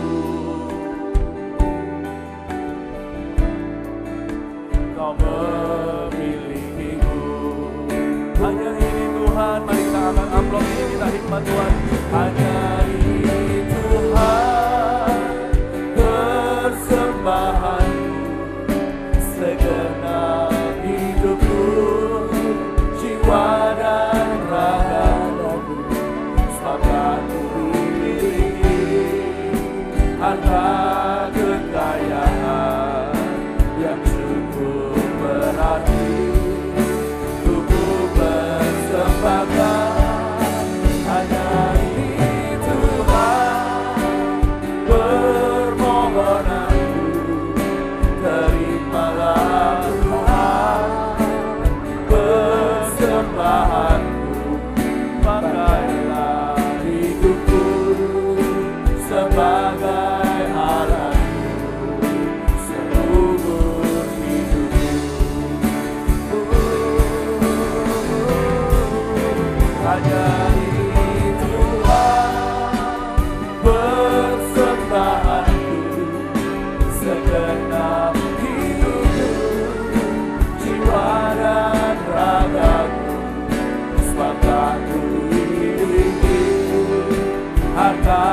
Kau memilikiku. Hanya ini Tuhan, mari kita angkat amplop ini, kita hikmat Tuhan. Hanya ini Tuhan, persembahan segenap hidupku, jiwa dan ragaku, semoga ku miliki harta kekayaan yang cukup berarti untuk ku persembahkan hanya ini Tuhan. Permohonanku terimalah Tuhan, persembahanku pakailah hidupku sebagai alatku seumur hidupku. Hanya ini Tuhan, persembahanku segenap hidupku, jiwa dan ragaku, semoga ku miliki harta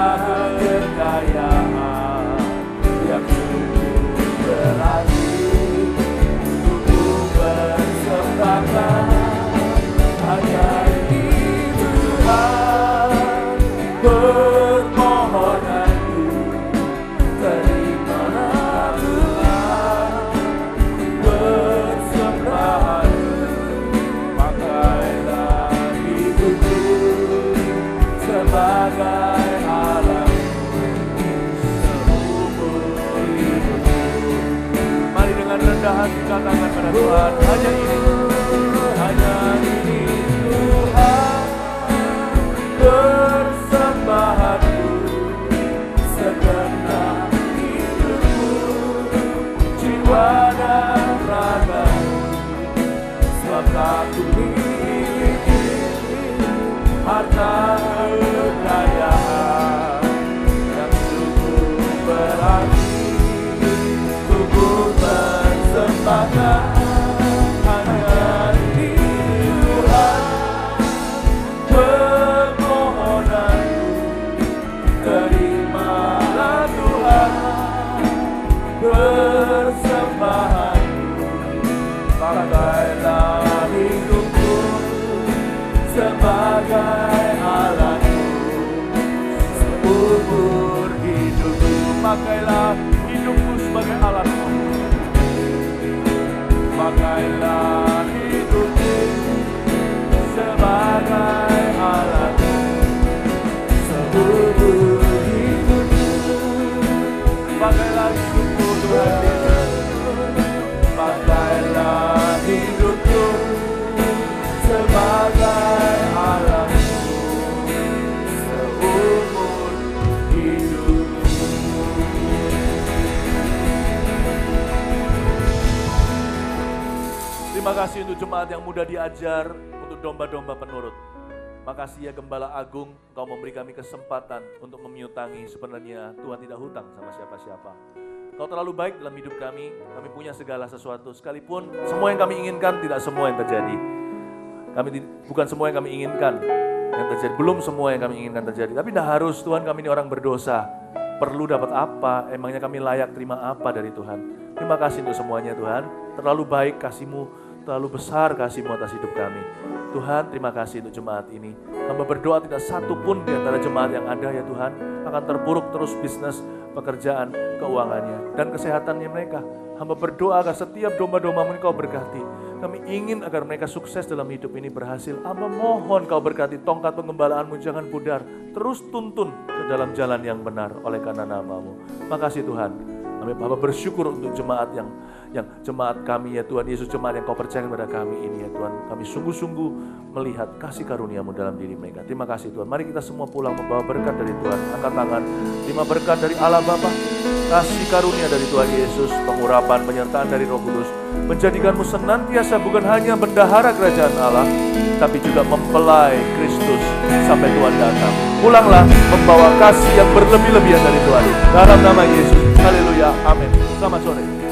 kekayaan yang cukup berarti untuk ku persembahkan hanya ini Tuhan. Permohonanku terimalah Tuhan, persembahanku pakailah hidupku sebagai alatku seumur hidupku. Mari dengan rendah hati katakan pada Tuhan, hanya ini Tuhan, persembahanku segenap hidupku, jiwa dan ragaku, semoga ku miliki harta kekayaan yang cukup berarti untuk ku persembahkan hanya ini Tuhan. Permohonanku terimalah Tuhan, persembahanku pakailah hidupku sebagai alatku seumur hidupku. Pakailah hidupku sebagai alatku, pakailah hidupku sebagai alatku seumur hidupku. Pakailah hidupku Tuhan Yesus, pakailah hidupku sebagai alatku seumur hidupku. Terima kasih untuk jemaat yang mudah diajar, untuk domba-domba penurut. Makasih ya Gembala Agung, Engkau memberi kami kesempatan untuk memiutangi. Sebenarnya Tuhan tidak hutang sama siapa-siapa. Kau terlalu baik dalam hidup kami punya segala sesuatu. Sekalipun semua yang kami inginkan, tidak semua yang terjadi. Bukan semua yang kami inginkan yang terjadi, belum semua yang kami inginkan terjadi. Tapi tidak harus, Tuhan, kami ini orang berdosa. perlu dapat apa, emangnya kami layak terima apa dari Tuhan. Terima kasih untuk semuanya Tuhan, terlalu baik kasih-Mu, terlalu besar kasih-Mu atas hidup kami. Tuhan, terima kasih untuk jemaat ini. Hamba berdoa tidak satu pun di antara jemaat yang ada ya Tuhan akan terpuruk terus bisnis, pekerjaan, keuangannya, dan kesehatannya mereka. Hamba berdoa agar setiap domba-domba-Mu Kau berkati. Kami ingin agar mereka sukses dalam hidup ini, berhasil. Hamba mohon Kau berkati, tongkat penggembalaanmu jangan pudar. Terus tuntun ke dalam jalan yang benar oleh karena nama-Mu. Makasih Tuhan. Hamba bersyukur untuk jemaat yang jemaat kami ya Tuhan Yesus, jemaat yang Kau percayakan kepada kami ini ya Tuhan. Kami sungguh-sungguh melihat kasih karunia-Mu dalam diri mereka. Terima kasih Tuhan. Mari kita semua pulang membawa berkat dari Tuhan. Angkat tangan, terima berkat dari Allah Bapa, kasih karunia dari Tuhan Yesus, pengurapan, penyertaan dari Roh Kudus, menjadikanmu senantiasa bukan hanya bendahara kerajaan Allah, tapi juga mempelai Kristus sampai Tuhan datang. Pulanglah membawa kasih yang berlebih-lebihan dari Tuhan. Dalam nama Yesus. Haleluya. Amin. Selamat sore.